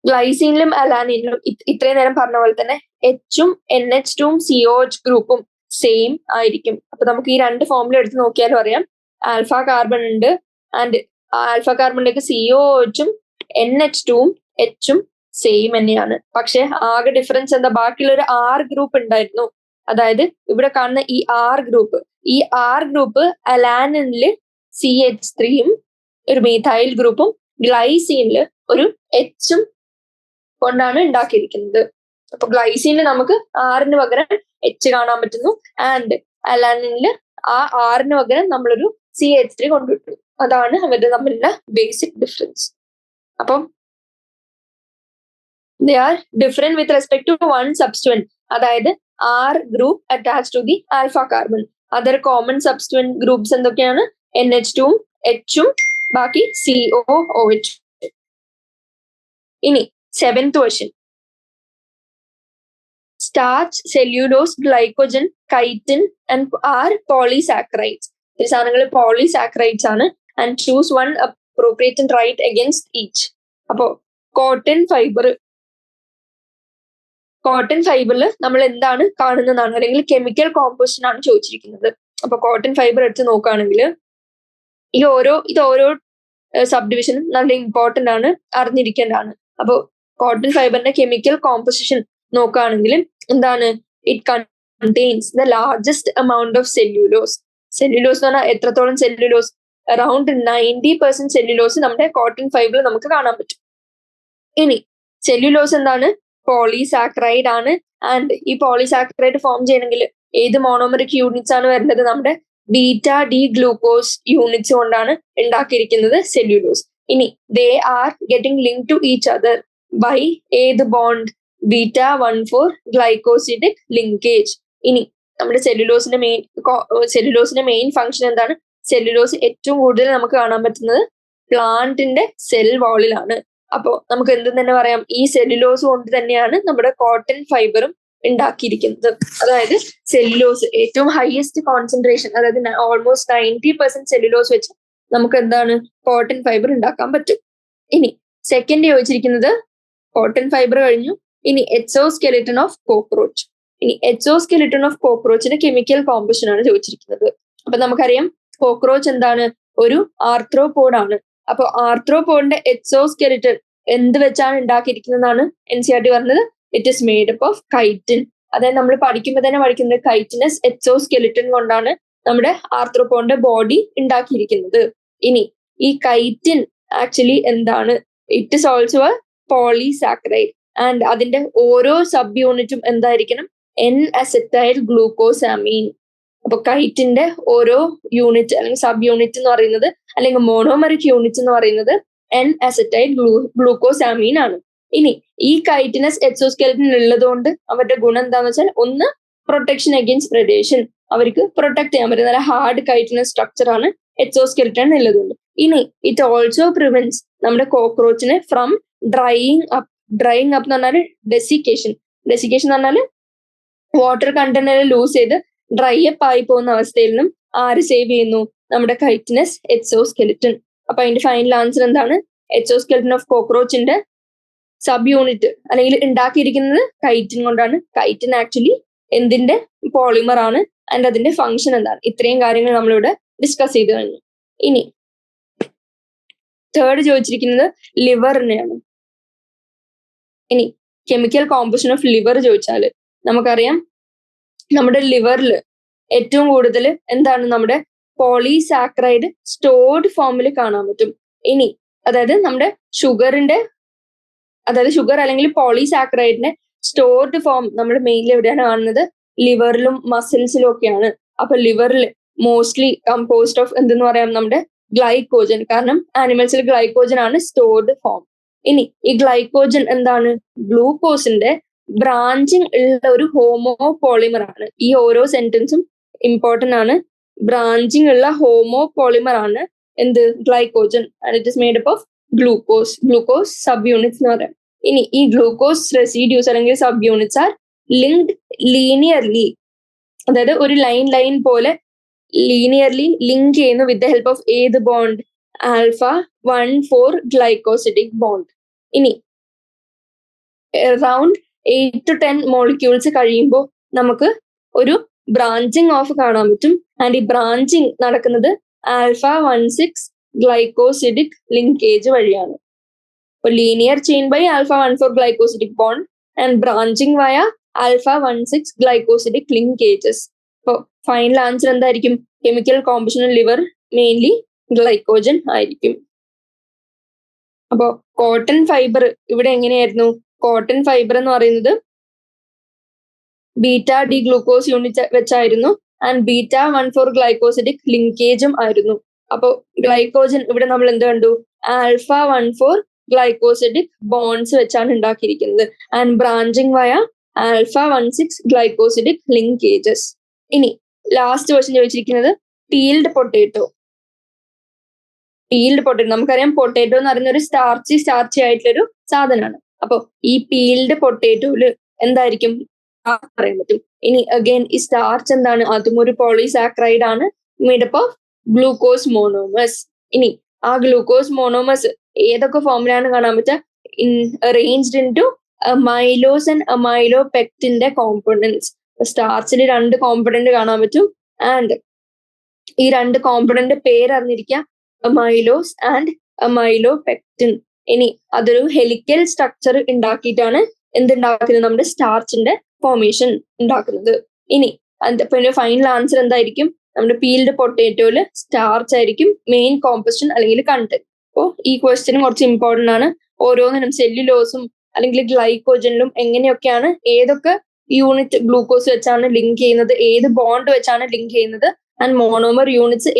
ഗ്ലൈസീനിലും അലാനിനിലും ഇത്രയും നേരം പറഞ്ഞ പോലെ തന്നെ Hഉം NH2ഉം COH ഗ്രൂപ്പും സെയിം ആയിരിക്കും. അപ്പൊ നമുക്ക് ഈ രണ്ട് ഫോർമുല എടുത്ത് നോക്കിയാലും അറിയാം, ആൽഫ കാർബൺ ഉണ്ട് ആൻഡ് ആൽഫ കാർബണിലേക്ക് COHും NH2ഉം Hഉം സെയിം തന്നെയാണ്. പക്ഷെ ആകെ ഡിഫറൻസ് എന്താ? ബാക്കിയുള്ള ഒരു R ഗ്രൂപ്പ് ഉണ്ടായിരുന്നു, അതായത് ഇവിടെ കാണുന്ന ഈ R ഗ്രൂപ്പ് അലാനിനില് CH3ഉം ഒരു മീഥൈൽ ഗ്രൂപ്പും ഗ്ലൈസീനില് ഒരു Hഉം കൊണ്ടാണ് ഉണ്ടാക്കിയിരിക്കുന്നത്. അപ്പൊ ഗ്ലൈസീനിൽ നമുക്ക് R പകരം H കാണാൻ പറ്റുന്നു ആൻഡ് അലാനിനില് ആ R പകരം നമ്മളൊരു CH3 കൊണ്ടിട്ടു. അതാണ് അവരുടെ തമ്മിലുള്ള ബേസിക് ഡിഫറൻസ്. അപ്പം they are different with respect to one substituent, അതായത് R group attached to the alpha carbon. Other common substituent groups എന്തൊക്കെയാണ്? NH2ഉം എച്ചും ബാക്കി COOH. ഇനി 7th question. Starch, cellulose, glycogen, chitin and are polysaccharides. ഈ സാധനങ്ങൾ polysaccharides ആണ്. And choose one appropriate and write against each. അപ്പോ cotton ഫൈബറിൽ നമ്മൾ എന്താണ് കാണുന്നതാണ്, അല്ലെങ്കിൽ കെമിക്കൽ കോമ്പോസിഷൻ ആണ് ചോദിച്ചിരിക്കുന്നത്. അപ്പൊ കോട്ടൺ ഫൈബർ എടുത്ത് നോക്കുകയാണെങ്കിൽ ഇത് ഓരോ സബ് ഡിവിഷനും നല്ല ഇമ്പോർട്ടന്റ് ആണ്, അറിഞ്ഞിരിക്കേണ്ടതാണ്. അപ്പോൾ കോട്ടൺ ഫൈബറിന്റെ കെമിക്കൽ കോമ്പോസിഷൻ നോക്കുകയാണെങ്കിൽ എന്താണ്, it contains the largest amount of cellulose. Cellulose എന്ന് പറഞ്ഞാൽ എത്രത്തോളം സെല്യൂലോസ്? അറൌണ്ട് 90% സെല്യൂലോസ് നമ്മുടെ കോട്ടൺ ഫൈബറിൽ നമുക്ക് കാണാൻ പറ്റും. ഇനി സെല്യൂലോസ് എന്താണ്? പോളിസാക്കറൈഡ് ആണ്. ആൻഡ് ഈ പോളിസാക്കറൈഡ് ഫോം ചെയ്യണമെങ്കിൽ ഏത് മോണോമറിക് യൂണിറ്റ്സ് ആണ് വരുന്നത്? നമ്മുടെ βD ഗ്ലൂക്കോസ് യൂണിറ്റ്സ് കൊണ്ടാണ് ഉണ്ടാക്കിയിരിക്കുന്നത് സെല്യൂലോസ്. ഇനി they are getting link to each other by ഏത് ബോണ്ട്? β14 glycosidic linkage. ഇനി നമ്മുടെ സെല്ലുലോസിന്റെ മെയിൻ ഫംഗ്ഷൻ എന്താണ്? സെല്ലുലോസ് ഏറ്റവും കൂടുതൽ നമുക്ക് കാണാൻ പറ്റുന്നത് പ്ലാന്റിന്റെ സെൽ വാളിലാണ്. അപ്പോ നമുക്ക് എന്തും തന്നെ പറയാം, ഈ സെല്ലുലോസ് കൊണ്ട് തന്നെയാണ് നമ്മുടെ കോട്ടൺ ഫൈബറും ഉണ്ടാക്കിയിരിക്കുന്നത്. അതായത് സെല്ലുലോസ് ഏറ്റവും ഹയസ്റ്റ് കോൺസെൻട്രേഷൻ, അതായത് ഓൾമോസ്റ്റ് 90% സെല്ലുലോസ് വെച്ച് നമുക്ക് എന്താണ് കോട്ടൺ ഫൈബർ ഉണ്ടാക്കാൻ പറ്റും. ഇനി സെക്കൻഡ് ചോദിച്ചിരിക്കുന്നത് കോട്ടൺ ഫൈബർ കഴിഞ്ഞു. ഇനി എക്സോസ്കെലിറ്റൺ ഓഫ് കോക്രോച്ച്. ഇനി എക്സോസ്കെലിറ്റൺ ഓഫ് കോക്രോച്ചിന്റെ കെമിക്കൽ കോമ്പോസിഷൻ ആണ് ചോദിച്ചിരിക്കുന്നത്. അപ്പൊ നമുക്കറിയാം കോക്രോച്ച് എന്താണ്? ഒരു ആർത്രോപോഡ് ആണ്. അപ്പൊ ആർത്രോപോഡിന്റെ എക്സോസ്കെലിറ്റൺ എന്ത് വെച്ചാണ് ഉണ്ടാക്കിയിരിക്കുന്നതാണ് NCERT പറഞ്ഞത്? It is made up of chitin. അതായത് നമ്മൾ പഠിക്കുമ്പോൾ തന്നെ പഠിക്കുന്നത് കൈറ്റിനസ് എക്സോസ്കെലിറ്റൺ കൊണ്ടാണ് നമ്മുടെ ആർത്രോപോഡിന്റെ ബോഡി ഉണ്ടാക്കിയിരിക്കുന്നത്. ഇനി ഈ കൈറ്റിൻ ആക്ച്വലി എന്താണ്? It is also A polysaccharide. And അതിന്റെ ഓരോ സബ് യൂണിറ്റും എന്തായിരിക്കണം? N-അസറ്റൈൽ ഗ്ലൂക്കോസാമീൻ. അപ്പൊ കൈറ്റിന്റെ ഓരോ യൂണിറ്റ് അല്ലെങ്കിൽ സബ് യൂണിറ്റ് എന്ന് പറയുന്നത്, അല്ലെങ്കിൽ മോണോമറിക് യൂണിറ്റ് എന്ന് പറയുന്നത് N-അസറ്റൈൽ ഗ്ലൂക്കോസാമീൻ ആണ്. ഇനി ഈ കൈറ്റിനസ് എക്സോസ്കെലിറ്റൻ ഉള്ളതുകൊണ്ട് അവരുടെ ഗുണം എന്താന്ന് വെച്ചാൽ, ഒന്ന് പ്രൊട്ടക്ഷൻ അഗെയിൻസ്റ്റ് പ്രെഡേഷൻ. അവർക്ക് പ്രൊട്ടക്ട് ചെയ്യാൻ പറ്റും. നല്ല ഹാർഡ് കൈറ്റിനസ് സ്ട്രക്ചർ ആണ് എക്സോസ്കെലിറ്റൻ ഉള്ളതുകൊണ്ട്. ഇനി ഇറ്റ് ഓൾസോ പ്രിവെന്റ്സ് നമ്മുടെ കോക്രോച്ചിനെ ഫ്രം ഡ്രൈയിങ് അപ്പ് എന്ന് പറഞ്ഞാൽ ഡെസിക്കേഷൻ എന്ന് പറഞ്ഞാൽ വാട്ടർ കണ്ടന്റ് ലൂസ് ചെയ്ത് ഡ്രൈ അപ്പ് ആയി പോകുന്ന അവസ്ഥയിൽ നിന്നും ആര് സേവ് ചെയ്യുന്നു? നമ്മുടെ കൈറ്റിനസ് എക്സോസ്കെലിറ്റൻ. അപ്പൊ അതിന്റെ ഫൈനൽ ആൻസർ എന്താണ്? എക്സോസ്കെലിറ്റൻ ഓഫ് കോക്രോച്ചിന്റെ സബ് യൂണിറ്റ് അല്ലെങ്കിൽ ഉണ്ടാക്കിയിരിക്കുന്നത് കൈറ്റിൻ കൊണ്ടാണ്. കൈറ്റിൻ ആക്ച്വലി എന്തിന്റെ പോളിമർ ആണ്, ആൻഡ് അതിന്റെ ഫംഗ്ഷൻ എന്താണ്? ഇത്രയും കാര്യങ്ങൾ നമ്മളിവിടെ ഡിസ്കസ് ചെയ്ത് കഴിഞ്ഞു. ഇനി തേർഡ് ചോദിച്ചിരിക്കുന്നത് ലിവറിനെയാണ്. ഇനി കെമിക്കൽ കോമ്പോസിഷൻ ഓഫ് ലിവർ ചോദിച്ചാൽ നമുക്കറിയാം നമ്മുടെ ലിവറിൽ ഏറ്റവും കൂടുതൽ എന്താണ്? നമ്മുടെ പോളിസാക്കറൈഡ് സ്റ്റോർഡ് ഫോമിൽ കാണാൻ പറ്റും. ഇനി അതായത് നമ്മുടെ ഷുഗർ അല്ലെങ്കിൽ പോളിസാക്കറൈഡിന്റെ സ്റ്റോർഡ് ഫോം നമ്മൾ മെയിൻലി എവിടെയാണ് കാണുന്നത്? ലിവറിലും മസിൽസിലും ഒക്കെയാണ്. അപ്പൊ ലിവറിൽ മോസ്റ്റ്ലി കമ്പോസ്ഡ് ഓഫ് എന്തെന്ന് പറയാം? നമ്മുടെ ഗ്ലൈക്കോജൻ. കാരണം ആനിമൽസിൽ ഗ്ലൈക്കോജൻ ആണ് സ്റ്റോർഡ് ഫോം. ഇനി ഈ ഗ്ലൈക്കോജൻ എന്താണ്? ഗ്ലൂക്കോസിന്റെ ബ്രാഞ്ചിങ് ഉള്ള ഒരു ഹോമോ പോളിമർ ആണ്. ഈ ഓരോ സെന്റൻസും ഇമ്പോർട്ടന്റ് ആണ്. ബ്രാഞ്ചിങ് ഉള്ള ഹോമോ പോളിമർ ആണ് എന്ത്? Glycogen. And it is made up of glucose subunits എന്ന് പറയാം. ഇനി ഈ ഗ്ലൂക്കോസ് റെസിഡ്യൂസ് അല്ലെങ്കിൽ subunits are linked linearly, അതായത് ഒരു ലൈൻ പോലെ ലീനിയർലി ലിങ്ക് ചെയ്യുന്നു വിത്ത് ദ ഹെൽപ്പ് ഓഫ് ഏത് ബോണ്ട്? α1,4 glycosidic bond. ഇനി അറൌണ്ട് 8 to 10 മോളിക്യൂൾസ് കഴിയുമ്പോൾ നമുക്ക് ഒരു ബ്രാഞ്ചിങ് ഓഫ് കാണാൻ പറ്റും. ആൻഡ് ഈ ബ്രാഞ്ചിങ് നടക്കുന്നത് α16 ഗ്ലൈക്കോസിഡിക് ലിങ്കേജ് വഴിയാണ്. അപ്പൊ linear chain by α14 glycosidic bond and branching via α16 glycosidic linkages. അപ്പൊ ഫൈനൽ ആൻസർ എന്തായിരിക്കും? Chemical composition liver mainly glycogen ആയിരിക്കും. അപ്പോ കോട്ടൺ ഫൈബർ ഇവിടെ എങ്ങനെയായിരുന്നു? കോട്ടൺ ഫൈബർ എന്ന് പറയുന്നത് βD ഗ്ലൂക്കോസ് യൂണിറ്റ് വെച്ചായിരുന്നു. ആൻഡ് β14 ഗ്ലൈക്കോസിഡിക് ലിങ്കേജും ആയിരുന്നു. അപ്പോ ഗ്ലൈക്കോജൻ ഇവിടെ നമ്മൾ എന്ത് കണ്ടു? α14 ഗ്ലൈക്കോസിഡിക് ബോൺസ് വെച്ചാണ് ഉണ്ടാക്കിയിരിക്കുന്നത്. And branching via α16 glycosidic linkages. ഇനി ലാസ്റ്റ് ക്വസ്റ്റ്യൻ ചോദിച്ചിരിക്കുന്നത് പീൽഡ് പൊട്ടേറ്റോ. പീൽഡ് പൊട്ടേറ്റോ, നമുക്കറിയാം പൊട്ടേറ്റോ എന്ന് പറയുന്ന ഒരു സ്റ്റാർച്ചി ആയിട്ടുള്ളൊരു സാധനമാണ്. അപ്പൊ ഈ പീൽഡ് പൊട്ടേറ്റോയില് എന്തായിരിക്കും പറയാൻ പറ്റും. ഇനി അഗൈൻ ഈ സ്റ്റാർച്ച് എന്താണ്, അതും ഒരു പോളിസാക്രൈഡ് ആണ്, മേഡപ്പ് ഓഫ് ഗ്ലൂക്കോസ് മോണോമേഴ്സ്. ഇനി ആ ഗ്ലൂക്കോസ് മോണോമേഴ്സ് ഏതൊക്കെ ഫോമിലാണ് കാണാൻ പറ്റുക, arranged in two amylose and അമൈലോപെക്റ്റിന്റെ കോമ്പണൻസ്. സ്റ്റാർച്ചിൽ 2 കോമ്പണന്റ് കാണാൻ പറ്റും. ആൻഡ് ഈ 2 കോമ്പണന്റ് പേരറിഞ്ഞിരിക്കുക, അമൈലോസ് ആൻഡ് അമൈലോപെക്റ്റിൻ. ഇനി അതൊരു ഹെലിക്കൽ സ്ട്രക്ചർ ഉണ്ടാക്കിയിട്ടാണ് എന്തുണ്ടാക്കുന്നത്, നമ്മുടെ സ്റ്റാർച്ചിന്റെ ഫോർമേഷൻ ഉണ്ടാക്കുന്നത്. ഇനി പിന്നെ ഫൈനൽ ആൻസർ എന്തായിരിക്കും, നമ്മുടെ പീൽഡ് പൊട്ടേറ്റോയില് സ്റ്റാർച്ച് ആയിരിക്കും മെയിൻ കോമ്പസിഷൻ അല്ലെങ്കിൽ കണ്ടന്റ്. അപ്പോൾ ഈ ക്വസ്റ്റ്യൻ കുറച്ച് ഇമ്പോർട്ടന്റ് ആണ്. ഓരോന്നിനും സെല്ലുലോസും അല്ലെങ്കിൽ ഗ്ലൈക്കോജനിലും എങ്ങനെയൊക്കെയാണ് ഏതൊക്കെ യൂണിറ്റ് ഗ്ലൂക്കോസ് വെച്ചാണ് ലിങ്ക് ചെയ്യുന്നത്, ഏത് ബോണ്ട് വെച്ചാണ് ലിങ്ക് ചെയ്യുന്നത്, ആൻഡ് മോണോമർ യൂണിറ്റ്സ്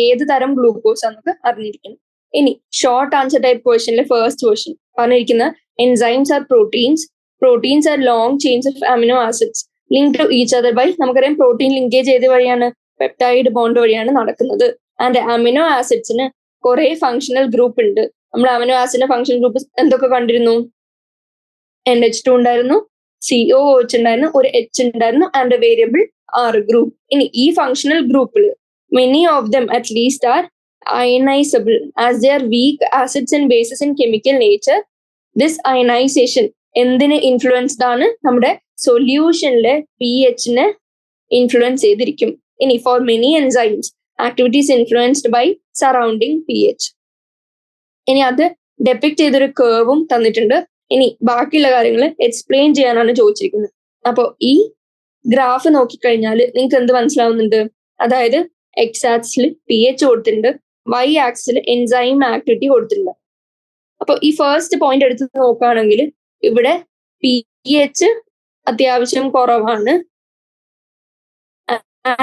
ഏത് തരം ഗ്ലൂക്കോസ് ആണെന്നൊക്കെ അറിഞ്ഞിരിക്കണം. ഇനി ഷോർട്ട് ആൻസർ ടൈപ്പ് ക്വസ്റ്റ്യനിലെ ഫസ്റ്റ് ക്വസ്റ്റ്യൻ പറഞ്ഞിരിക്കുന്ന enzymes are proteins are long chains of amino acids link to each other by, നമുക്കറിയാം പ്രോട്ടീൻ ലിങ്കേജ് ഏത് വഴിയാണ്, പെപ്റ്റൈഡ് ബോണ്ട് വഴിയാണ് നടക്കുന്നത്. ആൻഡ് അമിനോ ആസിഡ്സിന് കുറെ ഫങ്ഷണൽ ഗ്രൂപ്പ് ഉണ്ട്. നമ്മൾ അമിനോ ആസിഡിന്റെ ഫങ്ഷണൽ ഗ്രൂപ്പ് എന്തൊക്കെ കണ്ടിരുന്നു, NH2 ഉണ്ടായിരുന്നു, COOH ഉണ്ടായിരുന്നു, ഒരു H ഉണ്ടായിരുന്നു, ആൻഡ് വേരിയബിൾ R ഗ്രൂപ്പ്. ഇനി ഈ ഫങ്ഷണൽ ഗ്രൂപ്പിൽ many of them at least are ionizable as they are weak acids and bases in chemical nature. This ionization എന്തിനെ ഇൻഫ്ലുവൻസ്ഡ് ആണ്, നമ്മുടെ സൊല്യൂഷനിലെ pHനെ ഇൻഫ്ലുവൻസ് ചെയ്തിരിക്കും. ഇനി for many enzymes activities influenced by surrounding pH. ഇനി അത് ഡെപിക്ട് ചെയ്തൊരു കേർവും തന്നിട്ടുണ്ട്. ഇനി ബാക്കിയുള്ള കാര്യങ്ങൾ എക്സ്പ്ലെയിൻ ചെയ്യാനാണ് ചോദിച്ചിരിക്കുന്നത്. അപ്പോൾ ഈ ഗ്രാഫ് നോക്കിക്കഴിഞ്ഞാൽ നിങ്ങൾക്ക് എന്ത് മനസ്സിലാവുന്നുണ്ട്, അതായത് എക്സ് ആക്സിൽ pH കൊടുത്തിട്ടുണ്ട്, വൈ ആക്സിൽ എൻസൈം ആക്ടിവിറ്റി കൊടുത്തിട്ടുണ്ട്. അപ്പോൾ ഈ ഫസ്റ്റ് പോയിന്റ് എടുത്ത് നോക്കുകയാണെങ്കിൽ ഇവിടെ pH അത്യാവശ്യം കുറവാണ്,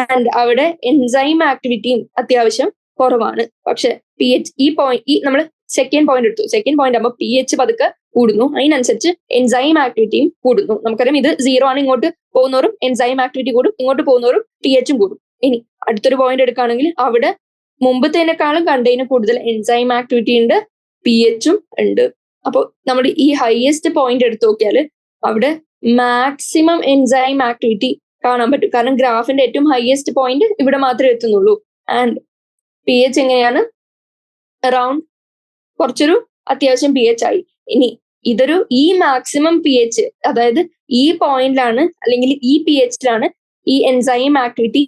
ആൻഡ് അവിടെ എൻസൈം ആക്ടിവിറ്റിയും അത്യാവശ്യം കുറവാണ്. പക്ഷെ pH ഈ നമ്മൾ സെക്കൻഡ് പോയിന്റ് എടുത്തു, സെക്കൻഡ് പോയിന്റ് ആകുമ്പോൾ pH പതുക്കെ കൂടുന്നു, അതിനനുസരിച്ച് എൻസൈം ആക്ടിവിറ്റിയും കൂടുന്നു. നമുക്കറിയാം ഇത് 0 ആണ്, ഇങ്ങോട്ട് പോകുന്നവരും എൻസൈം ആക്ടിവിറ്റി കൂടും, ഇങ്ങോട്ട് പോകുന്നവരും pHും കൂടും. ഇനി അടുത്തൊരു പോയിന്റ് എടുക്കുകയാണെങ്കിൽ അവിടെ മുമ്പത്തേനേക്കാളും കണ്ടതിന് കൂടുതൽ എൻസൈം ആക്ടിവിറ്റി ഉണ്ട്, pHും ഉണ്ട്. അപ്പോൾ നമ്മൾ ഈ ഹയസ്റ്റ് പോയിന്റ് എടുത്തു നോക്കിയാൽ അവിടെ മാക്സിമം എൻസൈം ആക്ടിവിറ്റി കാണാൻ പറ്റും. കാരണം ഗ്രാഫിന്റെ ഏറ്റവും ഹയസ്റ്റ് പോയിന്റ് ഇവിടെ മാത്രമേ എത്തുന്നുള്ളൂ. ആൻഡ് pH എങ്ങനെയാണ്, അറൌണ്ട് കുറച്ചൊരു അത്യാവശ്യം pH ആയി. ഇനി ഇതൊരു ഈ മാക്സിമം pH, അതായത് ഈ പോയിന്റിലാണ് അല്ലെങ്കിൽ ഈ pHലാണ് ഈ എൻസൈം ആക്ടിവിറ്റി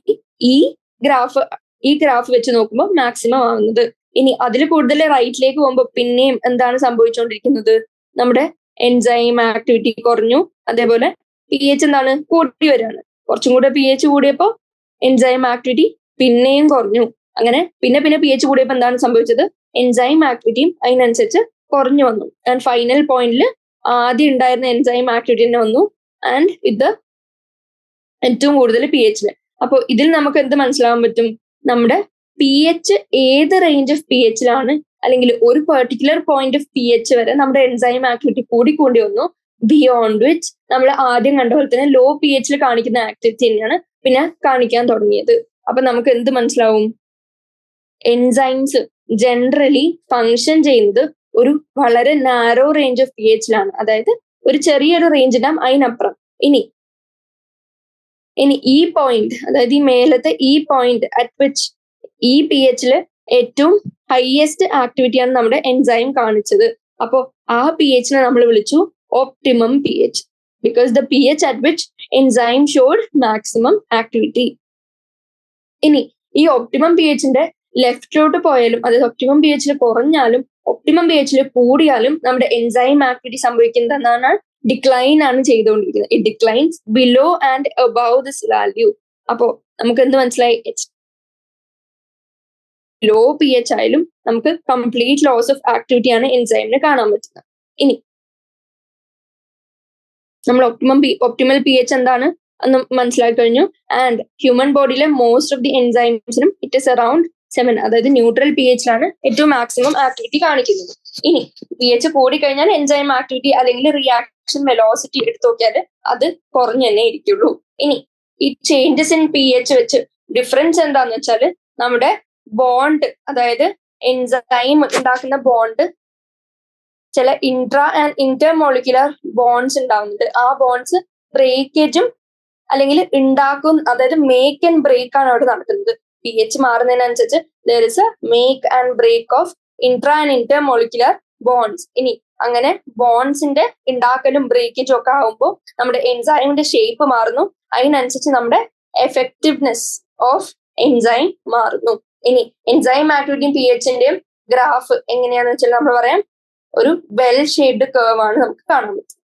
ഈ ഗ്രാഫ് വെച്ച് നോക്കുമ്പോൾ മാക്സിമം ആവുന്നത്. ഇനി അതിൽ കൂടുതൽ റൈറ്റിലേക്ക് പോകുമ്പോൾ പിന്നെയും എന്താണ് സംഭവിച്ചുകൊണ്ടിരിക്കുന്നത്, നമ്മുടെ എൻസൈം ആക്ടിവിറ്റി കുറഞ്ഞു, അതേപോലെ pH എന്താണ് കൂടി വരികയാണ്. കുറച്ചും കൂടെ pH കൂടിയപ്പോൾ എൻസൈം ആക്ടിവിറ്റി പിന്നെയും കുറഞ്ഞു. അങ്ങനെ പിന്നെ pH കൂടിയപ്പോൾ എന്താണ് സംഭവിച്ചത്, എൻസൈം ആക്ടിവിറ്റിയും അതിനനുസരിച്ച് കുറഞ്ഞു വന്നു. ആൻഡ് ഫൈനൽ പോയിന്റിൽ ആദ്യം ഉണ്ടായിരുന്ന എൻസൈം ആക്ടിവിറ്റി തന്നെ വന്നു, ആൻഡ് ഇത് ഏറ്റവും കൂടുതൽ pHല്. അപ്പോൾ ഇതിൽ നമുക്ക് എന്ത് മനസ്സിലാവാൻ പറ്റും, നമ്മുടെ pH ഏത് റേഞ്ച് ഓഫ് pHലാണ് അല്ലെങ്കിൽ ഒരു പെർട്ടിക്കുലർ പോയിന്റ് ഓഫ് pH വരെ നമ്മുടെ എൻസൈം ആക്ടിവിറ്റി കൂടി വന്നു, ബിയോണ്ട് വിച്ച് നമ്മൾ ആദ്യം കണ്ട പോലെ തന്നെ ലോ pHൽ കാണിക്കുന്ന ആക്ടിവിറ്റി തന്നെയാണ് പിന്നെ കാണിക്കാൻ തുടങ്ങിയത്. അപ്പൊ നമുക്ക് എന്ത് മനസ്സിലാവും, എൻസൈംസ് ജനറലി ഫങ്ഷൻ ചെയ്യുന്നത് ഒരു വളരെ നാരോ റേഞ്ച് ഓഫ് pHലാണ്, അതായത് ഒരു ചെറിയൊരു റേഞ്ച് ഉണ്ടാകും അതിനപ്പുറം. ഇനി ഈ പോയിന്റ്, അതായത് ഈ മേലത്തെ ഈ പോയിന്റ് അറ്റ് വിച്ച് ഈ pHല് ഏറ്റവും ഹയസ്റ്റ് ആക്ടിവിറ്റിയാണ് നമ്മുടെ എൻസൈം കാണിച്ചത്. അപ്പോൾ ആ pHനെ നമ്മൾ വിളിച്ചു optimum pH, because the pH at which enzyme showed maximum activity. ഇനി ഈ ഒപ്റ്റിമം pHന്റെ ലെഫ്റ്റിലോട്ട് പോയാലും, അതായത് ഒപ്റ്റിമം pHൽ കുറഞ്ഞാലും ഒപ്റ്റിമം pHൽ കൂടിയാലും നമ്മുടെ എൻസൈം ആക്ടിവിറ്റി സംഭവിക്കുന്നത് എന്താണ്, ഡിക്ലൈൻ ആണ് ചെയ്തുകൊണ്ടിരിക്കുന്നത്. It declines below and above this value. അപ്പോ നമുക്ക് എന്ത് മനസ്സിലായി, ലോ pH ആയാലും നമുക്ക് കംപ്ലീറ്റ് ലോസ് ഓഫ് ആക്ടിവിറ്റി ആണ് എൻസൈമിന് കാണാൻ പറ്റുന്നത്. ഇനി നമ്മൾ ഒപ്റ്റിമൽ pH എന്താണ് എന്ന് മനസ്സിലാക്കി കഴിഞ്ഞു. ആൻഡ് ഹ്യൂമൻ ബോഡിയിലെ മോസ്റ്റ് ഓഫ് ദി എൻസൈംസിനും ഇറ്റ് ഇസ് അറൌണ്ട് 7, അതായത് ന്യൂട്രൽ pHലാണ് ഏറ്റവും മാക്സിമം ആക്ടിവിറ്റി കാണിക്കുന്നത്. ഇനി pH കൂടിക്കഴിഞ്ഞാൽ എൻസൈം ആക്ടിവിറ്റി അല്ലെങ്കിൽ റിയാക്ഷൻ വെലോസിറ്റി എടുത്തു നോക്കിയാൽ അത് കുറഞ്ഞു തന്നെ ഇരിക്കുള്ളൂ. ഇനി ഈ ചേഞ്ചസ് ഇൻ pH വെച്ച് ഡിഫറൻസ് എന്താന്ന് വെച്ചാൽ നമ്മുടെ ബോണ്ട്, അതായത് എൻസൈം ഉണ്ടാക്കുന്ന ബോണ്ട് ചില ഇൻട്രാ ആൻഡ് ഇന്റർമോളിക്കുലർ ബോണ്ട്സ് ഉണ്ടാവുന്നുണ്ട്. ആ ബോണ്ട്സ് ബ്രേക്കേജും അല്ലെങ്കിൽ ഉണ്ടാക്കും, അതായത് മേക്ക് ആൻഡ് ബ്രേക്ക് ആണ് അവിടെ നടക്കുന്നത്. പി എച്ച് മാറുന്നതിനനുസരിച്ച് there is a make and break of intra and intermolecular bonds. ഇനി അങ്ങനെ ബോണ്ട്സിന്റെ ഉണ്ടാക്കലും ബ്രേക്കേജും ഒക്കെ ആകുമ്പോൾ നമ്മുടെ എൻസൈമിന്റെ ഷേപ്പ് മാറുന്നു. അതിനനുസരിച്ച് നമ്മുടെ എഫക്റ്റീവ്നെസ് ഓഫ് എൻസൈം മാറുന്നു. ഇനി എൻസൈം ആക്ടിവിറ്റിയും പി എച്ചിന്റെയും ഗ്രാഫ് എങ്ങനെയാന്ന് വെച്ചാൽ നമ്മൾ പറയാം ഒരു വെൽ ഷേപ്ഡ് കർവ് ആണ് നമുക്ക് കാണാൻ പറ്റും.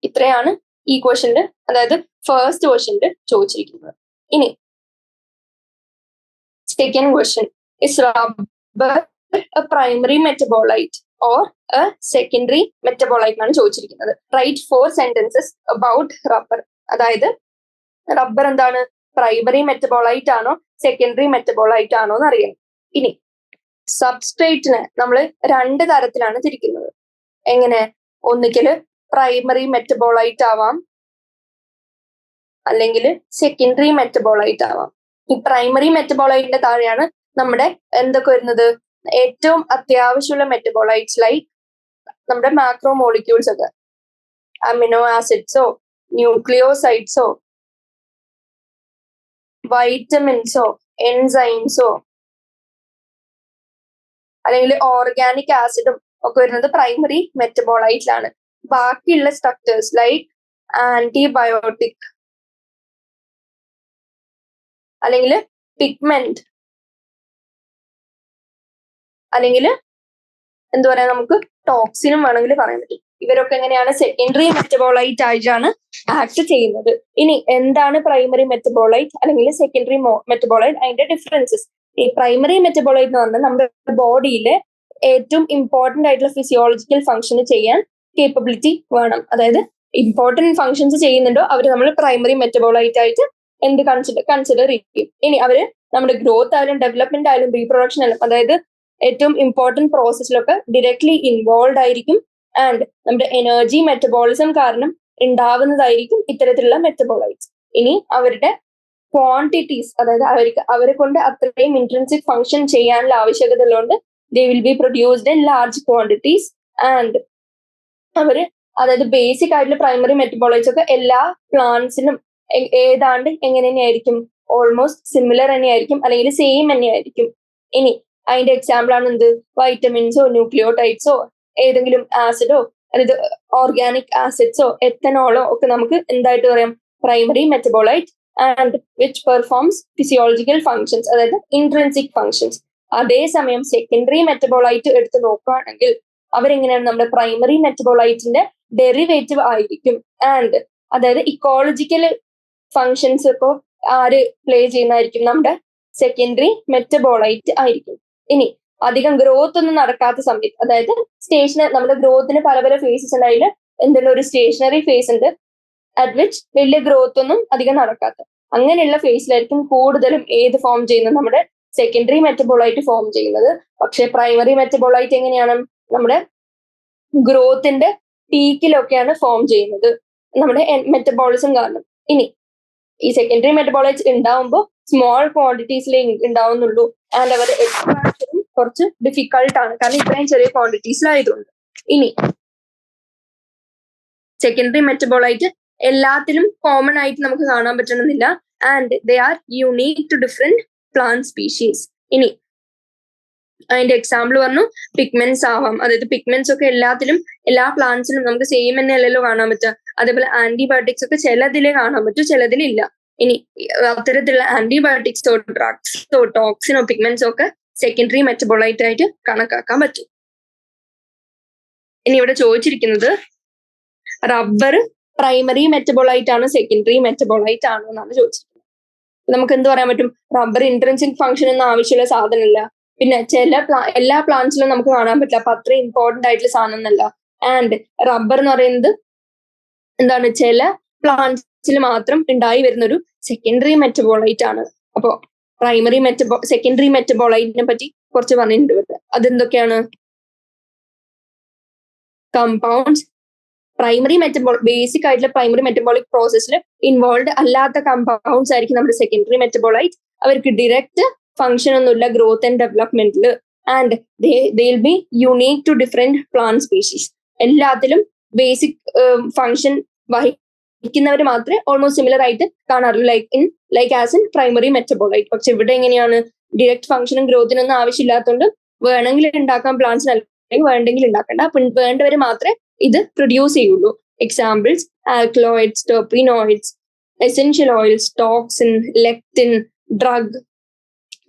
ഇത്രയാണ് ഈ ക്വസ്റ്റ്യനിൽ, അതായത് ഫസ്റ്റ് ക്വസ്റ്റ്യനിൽ ചോദിച്ചിരിക്കുന്നത്. ഇനി second question, is rubber a primary metabolite or a secondary metabolite എന്നാണ് ചോദിച്ചിരിക്കുന്നത്. Right 4 sentences about rubber. അതായത് റബ്ബർ എന്താണ്, പ്രൈമറി മെറ്റബോളൈറ്റ് ആണോ സെക്കൻഡറി മെറ്റബോളൈറ്റ് ആണോ എന്ന് അറിയാം. ഇനി സബ്സ്ട്രേറ്റിനെ നമ്മൾ 2 തരത്തിലാണ് തിരിക്കുന്നത്. എങ്ങനെ? ഒന്നുകിൽ പ്രൈമറി മെറ്റബോളൈറ്റ് ആവാം, അല്ലെങ്കിൽ സെക്കൻഡറി മെറ്റബോളൈറ്റ് ആവാം. ഈ പ്രൈമറി മെറ്റബോളൈറ്റിന്റെ താഴെയാണ് നമ്മുടെ എന്തൊക്കെ വരുന്നത്, ഏറ്റവും അത്യാവശ്യമുള്ള മെറ്റബോളൈറ്റ്സ് ലൈക്ക് നമ്മുടെ മാക്രോ മോളിക്യൂൾസ് ഒക്കെ, അമിനോ ആസിഡ്സോ ന്യൂക്ലിയോസൈഡ്സോ വൈറ്റമിൻസോ എൻസൈംസോ അല്ലെങ്കിൽ ഓർഗാനിക് ആസിഡും ഒക്കെ വരുന്നത് പ്രൈമറി മെറ്റബോളൈറ്റിലാണ്. ബാക്കിയുള്ള സ്ട്രക്ചേഴ്സ് ലൈക്ക് ആന്റിബയോട്ടിക് അല്ലെങ്കിൽ പിഗ്മെന്റ് അല്ലെങ്കിൽ എന്താ പറയാ, നമുക്ക് ടോക്സിനും വേണമെങ്കിൽ പറയാൻ പറ്റും. ഇവരൊക്കെ എങ്ങനെയാണ് സെക്കൻഡറി മെറ്റബോളൈറ്റ് ആയിട്ടാണ് ആക്ട് ചെയ്യുന്നത്. ഇനി എന്താണ് പ്രൈമറി മെറ്റബോളൈറ്റ് അല്ലെങ്കിൽ സെക്കൻഡറി മെറ്റബോളൈറ്റ്, അതിന്റെ ഡിഫറൻസസ്. ഈ പ്രൈമറി മെറ്റബോളൈറ്റ് എന്ന് പറഞ്ഞാൽ നമ്മുടെ ബോഡിയിലെ ഏറ്റവും ഇമ്പോർട്ടന്റ് ആയിട്ടുള്ള ഫിസിയോളജിക്കൽ ഫംഗ്ഷൻ ചെയ്യാൻ കേപ്പബിലിറ്റി വേണം. അതായത് ഇമ്പോർട്ടന്റ് ഫംഗ്ഷൻസ് ചെയ്യുന്നുണ്ടോ അവർ നമ്മൾ പ്രൈമറി മെറ്റബോളൈറ്റ് ആയിട്ട് എന്ത് കൺസിഡർ ചെയ്യും. ഇനി അവര് നമ്മുടെ ഗ്രോത്ത് ആയാലും ഡെവലപ്മെന്റ് ആയാലും റീപ്രൊഡക്ഷൻ ആയാലും, അതായത് ഏറ്റവും ഇമ്പോർട്ടന്റ് പ്രോസസ്സിലൊക്കെ ഡയറക്ട്ലി ഇൻവോൾവ് ആയിരിക്കും. ആൻഡ് നമ്മുടെ എനർജി മെറ്റബോളിസം കാരണം ഉണ്ടാവുന്നതായിരിക്കും ഇത്തരത്തിലുള്ള മെറ്റബോളൈറ്റ്സ്. ഇനി അവരുടെ ക്വാണ്ടിറ്റീസ്, അതായത് അവരെ കൊണ്ട് അത്രയും ഇൻട്രിൻസിക് ഫംഗ്ഷൻ ചെയ്യാനുള്ള ആവശ്യകത ഉള്ളതുകൊണ്ട് ദേ will B produced in large quantities. And അവര്, അതായത് ബേസിക് ആയിട്ടുള്ള പ്രൈമറി മെറ്റബോളൈറ്റ്സ് ഒക്കെ എല്ലാ പ്ലാന്റ്സിനും ഏതാണ്ട് എങ്ങനെ തന്നെയായിരിക്കും, ഓൾമോസ്റ്റ് സിമിലർ തന്നെയായിരിക്കും അല്ലെങ്കിൽ സെയിം തന്നെയായിരിക്കും. ഇനി അതിന്റെ എക്സാമ്പിൾ ആണ് എന്ത്, വൈറ്റമിൻസോ ന്യൂക്ലിയോടൈഡ്സോ ഏതെങ്കിലും ആസിഡോ, അതായത് ഓർഗാനിക് ആസിഡ്സോ എത്തനോളോ ഒക്കെ നമുക്ക് എന്തായിട്ട് പറയാം, primary metabolite and which performs physiological functions, അതായത് ഇൻട്രിൻസിക് ഫങ്ഷൻസ്. അതേസമയം സെക്കൻഡറി മെറ്റബോളൈറ്റ് എടുത്ത് നോക്കുകയാണെങ്കിൽ അവരെങ്ങനെയാണ്, നമ്മുടെ പ്രൈമറി മെറ്റബോളൈറ്റിന്റെ ഡെറിവേറ്റീവ് ആയിരിക്കും. ആൻഡ് അതായത് ഇക്കോളജിക്കൽ ഫങ്ഷൻസ് ഇപ്പോൾ ആര് പ്ലേ ചെയ്യുന്നതായിരിക്കും, നമ്മുടെ സെക്കൻഡറി മെറ്റബോളൈറ്റ് ആയിരിക്കും. ഇനി അധികം ഗ്രോത്ത് ഒന്നും നടക്കാത്ത സമയത്ത്, അതായത് നമ്മുടെ ഗ്രോത്തിന് പല പല ഫേസസ് ഉണ്ട്, അതിൽ എന്തെങ്കിലും ഒരു സ്റ്റേഷനറി ഫേസ് ഉണ്ട് അറ്റ് വിച്ച് വലിയ ഗ്രോത്ത് ഒന്നും അധികം നടക്കാത്ത, അങ്ങനെയുള്ള ഫേസിലായിരിക്കും കൂടുതലും ഏത് ഫോം ചെയ്യുന്നത്, നമ്മുടെ സെക്കൻഡറി മെറ്റബോളൈറ്റ് ഫോം ചെയ്യുന്നത്. പക്ഷെ പ്രൈമറി മെറ്റബോളൈറ്റ് എങ്ങനെയാണ്, നമ്മുടെ ഗ്രോത്തിന്റെ പീക്കിലൊക്കെയാണ് ഫോം ചെയ്യുന്നത് നമ്മുടെ മെറ്റബോളിസം കാരണം. ഇനി ഈ സെക്കൻഡറി മെറ്റബോളൈറ്റ്സ് ഉണ്ടാവുമ്പോൾ സ്മോൾ ക്വാണ്ടിറ്റീസിലേ ഉണ്ടാവുന്നുള്ളൂ. ആൻഡ് അവർ എക്സ്ട്രാക്ഷനും കുറച്ച് ഡിഫിക്കൾട്ട് ആണ്, കാരണം ഇത്രയും ചെറിയ ക്വാണ്ടിറ്റീസിലായതുകൊണ്ട്. ഇനി സെക്കൻഡറി മെറ്റബോളൈറ്റ് എല്ലാത്തിലും കോമൺ ആയിട്ട് നമുക്ക് കാണാൻ പറ്റണമെന്നില്ല. And they are unique to different plant species. ഇനി അതിന്റെ എക്സാമ്പിൾ പറഞ്ഞു പിഗ്മെന്റ്സ് ആവാം, അതായത് പിഗ്മെന്റ്സ് ഒക്കെ എല്ലാ പ്ലാന്റ്സിലും നമുക്ക് സെയിം തന്നെയല്ലല്ലോ കാണാൻ പറ്റുക. അതേപോലെ ആന്റിബയോട്ടിക്സ് ഒക്കെ ചിലതിലേ കാണാൻ പറ്റും, ചിലതിലില്ല. ഇനി അത്തരത്തിലുള്ള ആന്റിബയോട്ടിക്സോ ഡ്രഗ്സോ ടോക്സിനോ പിഗ്മെന്റ്സോ ഒക്കെ സെക്കൻഡറി മെറ്റബോളൈറ്റ് ആയിട്ട് കണക്കാക്കാൻ പറ്റും. ഇനി ഇവിടെ ചോദിച്ചിരിക്കുന്നത് റബ്ബർ പ്രൈമറി മെറ്റബോളൈറ്റ് ആണോ സെക്കൻഡറി മെറ്റബോളൈറ്റ് ആണോ എന്നാണ് ചോദിച്ചിരിക്കുന്നത്. നമുക്ക് എന്ത് പറയാൻ പറ്റും, റബ്ബർ ഇൻട്രിൻസിക് ഫംഗ്ഷൻ ഒന്നും ആവശ്യമുള്ള സാധനമല്ല, പിന്നെ എല്ലാ പ്ലാന്റ്സിലും നമുക്ക് കാണാൻ പറ്റില്ല, അപ്പൊ അത്ര ഇമ്പോർട്ടന്റ് ആയിട്ടുള്ള സാധനം എന്നല്ല. ആൻഡ് റബ്ബർ എന്ന് പറയുന്നത് എന്താണ്, ചില പ്ലാന്റ്സിൽ മാത്രം ഉണ്ടായി വരുന്ന ഒരു സെക്കൻഡറി മെറ്റബോളൈറ്റ് ആണ്. അപ്പോ സെക്കൻഡറി മെറ്റബോളൈറ്റിനെ പറ്റി കുറച്ച് പറഞ്ഞിട്ടുണ്ട്. അതെന്തൊക്കെയാണ്, കമ്പൗണ്ട്സ്, ബേസിക് ആയിട്ടുള്ള പ്രൈമറി മെറ്റബോളിക് പ്രോസസ്സിൽ ഇൻവോൾവ് അല്ലാത്ത കമ്പൗണ്ട്സ് ആയിരിക്കും നമ്മുടെ സെക്കൻഡറി മെറ്റബോളൈറ്റ്. അവർക്ക് ഡിറക്റ്റ് ഫങ്ഷൻ ഒന്നുമില്ല ഗ്രോത്ത് ആൻഡ് ഡെവലപ്മെന്റിൽ. And they will be unique to different plant species. എല്ലാത്തിലും ബേസിക് ഫങ്ഷൻ വഹിക്കുന്നവർ മാത്രമേ ഓൾമോസ്റ്റ് സിമിലർ ആയിട്ട് കാണാറുള്ളൂ, like as in primary metabolite. പക്ഷെ ഇവിടെ എങ്ങനെയാണ്, ഡിറക്റ്റ് ഫങ്ഷനും ഗ്രോത്തിനും ഒന്നും ആവശ്യമില്ലാത്തതുകൊണ്ട് വേണമെങ്കിൽ ഉണ്ടാക്കാം പ്ലാന്റ്സിന്, അല്ലെങ്കിൽ വേണ്ടെങ്കിൽ ഉണ്ടാക്കണ്ട. വേണ്ടവർ മാത്രമേ ഇത് പ്രൊഡ്യൂസ് ചെയ്യുള്ളൂ. Examples alkaloids, terpenoids, essential oils, toxin, lectin, drug,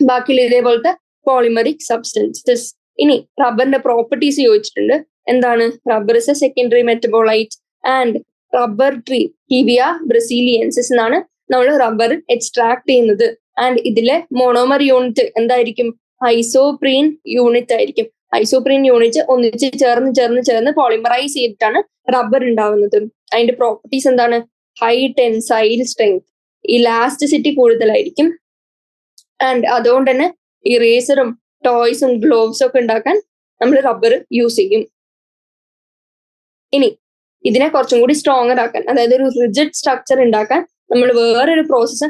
ബാക്കിയുള്ള ഇതേപോലത്തെ പോളിമറിക് സബ്സ്റ്റൻസസ്. ഇനി റബ്ബറിന്റെ പ്രോപ്പർട്ടീസ് ചോദിച്ചിട്ടുണ്ട്. എന്താണ്? Rubber is a secondary metabolite and rubber tree Hevea brasiliensis എന്നാണ് നമ്മൾ റബ്ബർ എക്സ്ട്രാക്ട് ചെയ്യുന്നത്. ആൻഡ് ഇതിലെ മോണോമർ യൂണിറ്റ് എന്തായിരിക്കും? ഐസോപ്രീൻ യൂണിറ്റ് ആയിരിക്കും. ഐസോപ്രീൻ യൂണിറ്റ് ഒന്നിച്ച് ചേർന്ന് പോളിമറൈസ് ചെയ്തിട്ടാണ് റബ്ബർ ഉണ്ടാവുന്നത്. അതിന്റെ പ്രോപ്പർട്ടീസ് എന്താണ്? ഹൈ ടെൻസൈൽ സ്ട്രെങ്ത്, ഇലാസ്റ്റിസിറ്റി കൂടുതലായിരിക്കും. ആൻഡ് അതുകൊണ്ട് തന്നെ ഇറേസറും ടോയ്സും ഗ്ലോവ്സും ഒക്കെ ഉണ്ടാക്കാൻ നമ്മൾ റബ്ബർ യൂസ് ചെയ്യും. ഇനി ഇതിനെ കുറച്ചും കൂടി സ്ട്രോങ്ങർ ആക്കാൻ, അതായത് ഒരു റിജിഡ് സ്ട്രക്ചർ ഉണ്ടാക്കാൻ നമ്മൾ വേറൊരു പ്രോസസ്സ്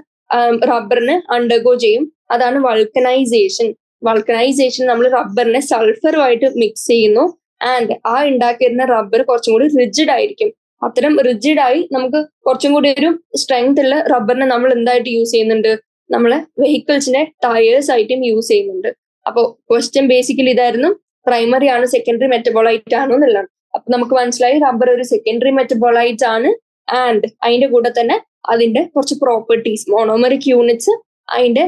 റബ്ബറിന് അണ്ടർഗോ ചെയ്യും. അതാണ് വൾക്കനൈസേഷൻ. വൾക്കനൈസേഷൻ നമ്മൾ റബ്ബറിനെ സൾഫറുമായിട്ട് മിക്സ് ചെയ്യുന്നു. ആൻഡ് ആ ഉണ്ടാക്കിയിരുന്ന റബ്ബർ കുറച്ചും കൂടി റിജിഡ് ആയിരിക്കും. അത്തരം റിജിഡായി നമുക്ക് കുറച്ചും കൂടി ഒരു സ്ട്രെങ്ത് ഉള്ള റബ്ബറിനെ നമ്മൾ എന്തായിട്ട് യൂസ് ചെയ്യുന്നുണ്ട്? നമ്മളെ വെഹിക്കിൾസിന്റെ ടയേഴ്സ് ആയിട്ടും യൂസ് ചെയ്യുന്നുണ്ട്. അപ്പോൾ ക്വസ്റ്റ്യൻ ബേസിക്കലി ഇതായിരുന്നു, പ്രൈമറി ആണ് സെക്കൻഡറി മെറ്റബോളൈറ്റ് ആണോ എന്നുള്ളതാണ്. അപ്പൊ നമുക്ക് മനസ്സിലായി റബ്ബർ ഒരു സെക്കൻഡറി മെറ്റബോളൈറ്റ് ആണ്. ആൻഡ് അതിന്റെ കൂടെ തന്നെ അതിന്റെ കുറച്ച് പ്രോപ്പർട്ടീസ്, മോണോമറിക് യൂണിറ്റ്സ്, അതിന്റെ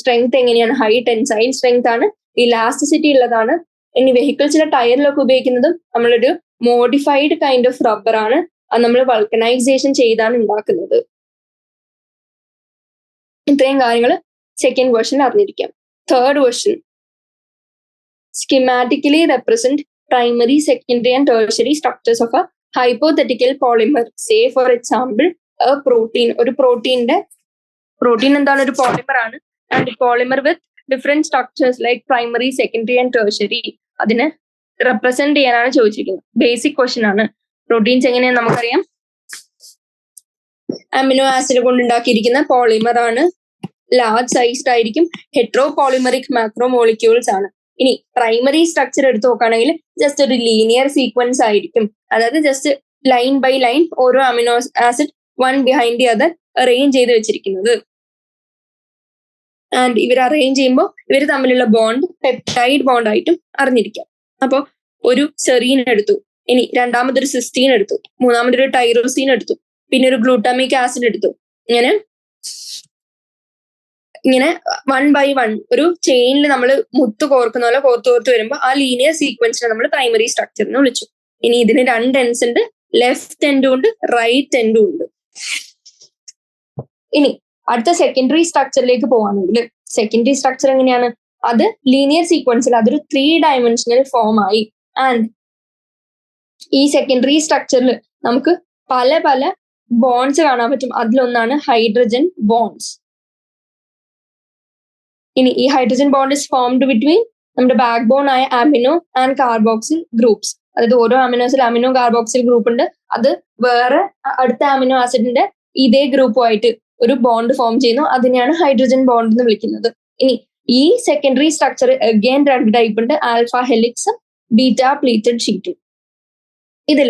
സ്ട്രെങ്ത് എങ്ങനെയാണ്? ഹൈ ടെൻസൈൽ സ്ട്രെങ്ത് ആണ്, ഇലാസ്റ്റിസിറ്റി ഉള്ളതാണ്. ഇനി വെഹിക്കിൾസിന്റെ ടയറിലൊക്കെ ഉപയോഗിക്കുന്നതും നമ്മളൊരു മോഡിഫൈഡ് കൈൻഡ് ഓഫ് റബ്ബർ ആണ്. അത് നമ്മൾ വൾക്കനൈസേഷൻ ചെയ്താണ് ഉണ്ടാക്കുന്നത്. ഇത്രയും കാര്യങ്ങൾ സെക്കൻഡ് ക്വസ്റ്റ്യൻ അറിഞ്ഞിരിക്കാം. Third question, schematically represent primary, secondary and tertiary structures of a hypothetical polymer. Say for example a protein. ഒരു പ്രോട്ടീൻ എന്താണ്? ഒരു പോളിമർ ആണ്. And polymer with different structures like primary, secondary and tertiary. അതിനെ represent ചെയ്യാനാണ് ചോദിച്ചിരിക്കുന്നത്. Basic question ആണ്. Proteins എങ്ങനെയാന്ന് നമുക്കറിയാം, അമിനോ ആസിഡ് കൊണ്ട് ഉണ്ടാക്കിയിരിക്കുന്ന പോളിമർ ആണ്. ലാർജ് സൈസ്ഡ് ആയിരിക്കും. ഹെട്രോ പോളിമറിക് മാക്രോ മോളിക്യൂൾസ് ആണ്. ഇനി പ്രൈമറി സ്ട്രക്ചർ എടുത്ത് നോക്കുകയാണെങ്കിൽ ജസ്റ്റ് ഒരു ലീനിയർ സീക്വൻസ് ആയിരിക്കും. അതായത് ജസ്റ്റ് ലൈൻ ബൈ ലൈൻ ഓരോ amino acid one behind the other arrange ചെയ്ത് വെച്ചിരിക്കുന്നത്. ആൻഡ് ഇവർ അറേഞ്ച് ചെയ്യുമ്പോൾ ഇവർ തമ്മിലുള്ള ബോണ്ട് പെപ്റ്റൈഡ് ബോണ്ട് ആയിട്ടും അറിഞ്ഞിരിക്കാം. അപ്പോൾ ഒരു സെറീൻ എടുത്തു, ഇനി രണ്ടാമതൊരു സിസ്റ്റീൻ എടുത്തു, മൂന്നാമതൊരു ടൈറോസീൻ എടുത്തു, പിന്നെ ഒരു ഗ്ലൂട്ടാമിക് ആസിഡ് എടുത്തു. ഇങ്ങനെ വൺ ബൈ വൺ ഒരു ചെയിനിൽ നമ്മൾ മുത്ത് കോർക്കുന്ന പോലെ കോർത്ത് വരുമ്പോൾ ആ ലീനിയർ സീക്വൻസിനെ നമ്മൾ പ്രൈമറി സ്ട്രക്ചർ എന്ന് വിളിച്ചു. ഇനി ഇതിന് രണ്ട് എൻഡ്സ് ഉണ്ട്, ലെഫ്റ്റ് എൻഡും ഉണ്ട്, റൈറ്റ് എൻഡും ഉണ്ട്. ഇനി അടുത്ത സെക്കൻഡറി സ്ട്രക്ചറിലേക്ക് പോവാണെങ്കിൽ സെക്കൻഡറി സ്ട്രക്ചർ എങ്ങനെയാണ്? അത് ലീനിയർ സീക്വൻസിൽ അതൊരു 3 ഡയമെൻഷനൽ ഫോം ആയി. ആൻഡ് ഈ സെക്കൻഡറി സ്ട്രക്ചറിൽ നമുക്ക് പല പല ബോൺസ് കാണാൻ പറ്റും. അതിലൊന്നാണ് ഹൈഡ്രജൻ ബോൺസ്. ഇനി ഈ hydrogen bond is formed between നമ്മുടെ ബാക്ക് ബോൺ ആയ അമിനോ ആൻഡ് കാർബോക്സിൽ ഗ്രൂപ്പ്സ്. അതായത് ഓരോ അമിനോസിൽ അമിനോ കാർബോക്സിൽ ഗ്രൂപ്പ് ഉണ്ട്. അത് വേറെ അടുത്ത അമിനോ ആസിഡിന്റെ ഇതേ ഗ്രൂപ്പുമായിട്ട് ഒരു ബോണ്ട് ഫോം ചെയ്യുന്നു. അതിനെയാണ് ഹൈഡ്രജൻ ബോണ്ട് എന്ന് വിളിക്കുന്നത്. ഇനി ഈ സെക്കൻഡറി സ്ട്രക്ചർ അഗൈൻ 2 ടൈപ്പ് ഉണ്ട്, ആൽഫ ഹെലിക്സും ബീറ്റ പ്ലീറ്റഡ് ഷീറ്റും. ഇതിൽ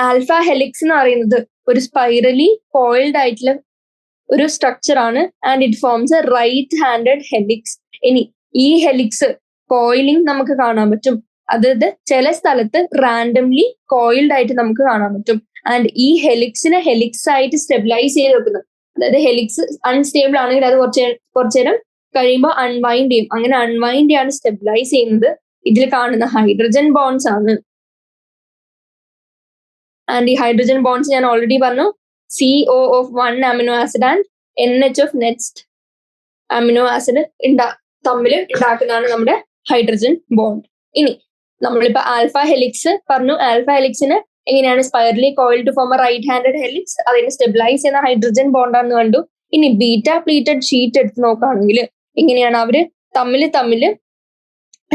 ആൽഫ ഹെലിക്സ് എന്ന് പറയുന്നത് ഒരു സ്പൈറലി കോയിൽഡ് ആയിട്ടുള്ള ഒരു സ്ട്രക്ചർ ആണ്. And it forms a right handed helix. ഇനി ഈ ഹെലിക്സ് കോയിലിംഗ് നമുക്ക് കാണാൻ പറ്റും. അതായത് ചില സ്ഥലത്ത് റാൻഡംലി കോയിൽഡ് ആയിട്ട് നമുക്ക് കാണാൻ പറ്റും. ആൻഡ് ഈ ഹെലിക്സിനെ ഹെലിക്സ് ആയിട്ട് സ്റ്റെബിലൈസ് ചെയ്ത് വെക്കുന്നത്, അതായത് ഹെലിക്സ് അൺസ്റ്റേബിൾ ആണെങ്കിൽ അത് കുറച്ചു നേരം കഴിയുമ്പോൾ അൺവൈൻഡ് ചെയ്യും. അങ്ങനെ അൺവൈൻഡ് ആണ് സ്റ്റെബിലൈസ് ചെയ്യുന്നത് ഇതിൽ കാണുന്ന ഹൈഡ്രജൻ ബോൺസ് ആണ്. ആൻഡ് ഈ ഹൈഡ്രജൻ ബോൺസ് ഞാൻ ഓൾറെഡി പറഞ്ഞു, CO of 1 amino acid and NH of next amino acid തമ്മിൽ ഉണ്ടാക്കുന്നതാണ് നമ്മുടെ ഹൈഡ്രജൻ ബോണ്ട്. ഇനി നമ്മളിപ്പോ ആൽഫ ഹെലിക്സ് പറഞ്ഞു. ആൽഫ ഹെലിക്സിന് എങ്ങനെയാണ് spirally coil to form a right handed helix, അതിനെ സ്റ്റെബിലൈസ് ചെയ്യുന്ന ഹൈഡ്രജൻ ബോണ്ടാണെന്ന് കണ്ടു. ഇനി ബീറ്റ പ്ലീറ്റഡ് ഷീറ്റ് എടുത്ത് നോക്കുകയാണെങ്കിൽ എങ്ങനെയാണ് അവര് തമ്മിൽ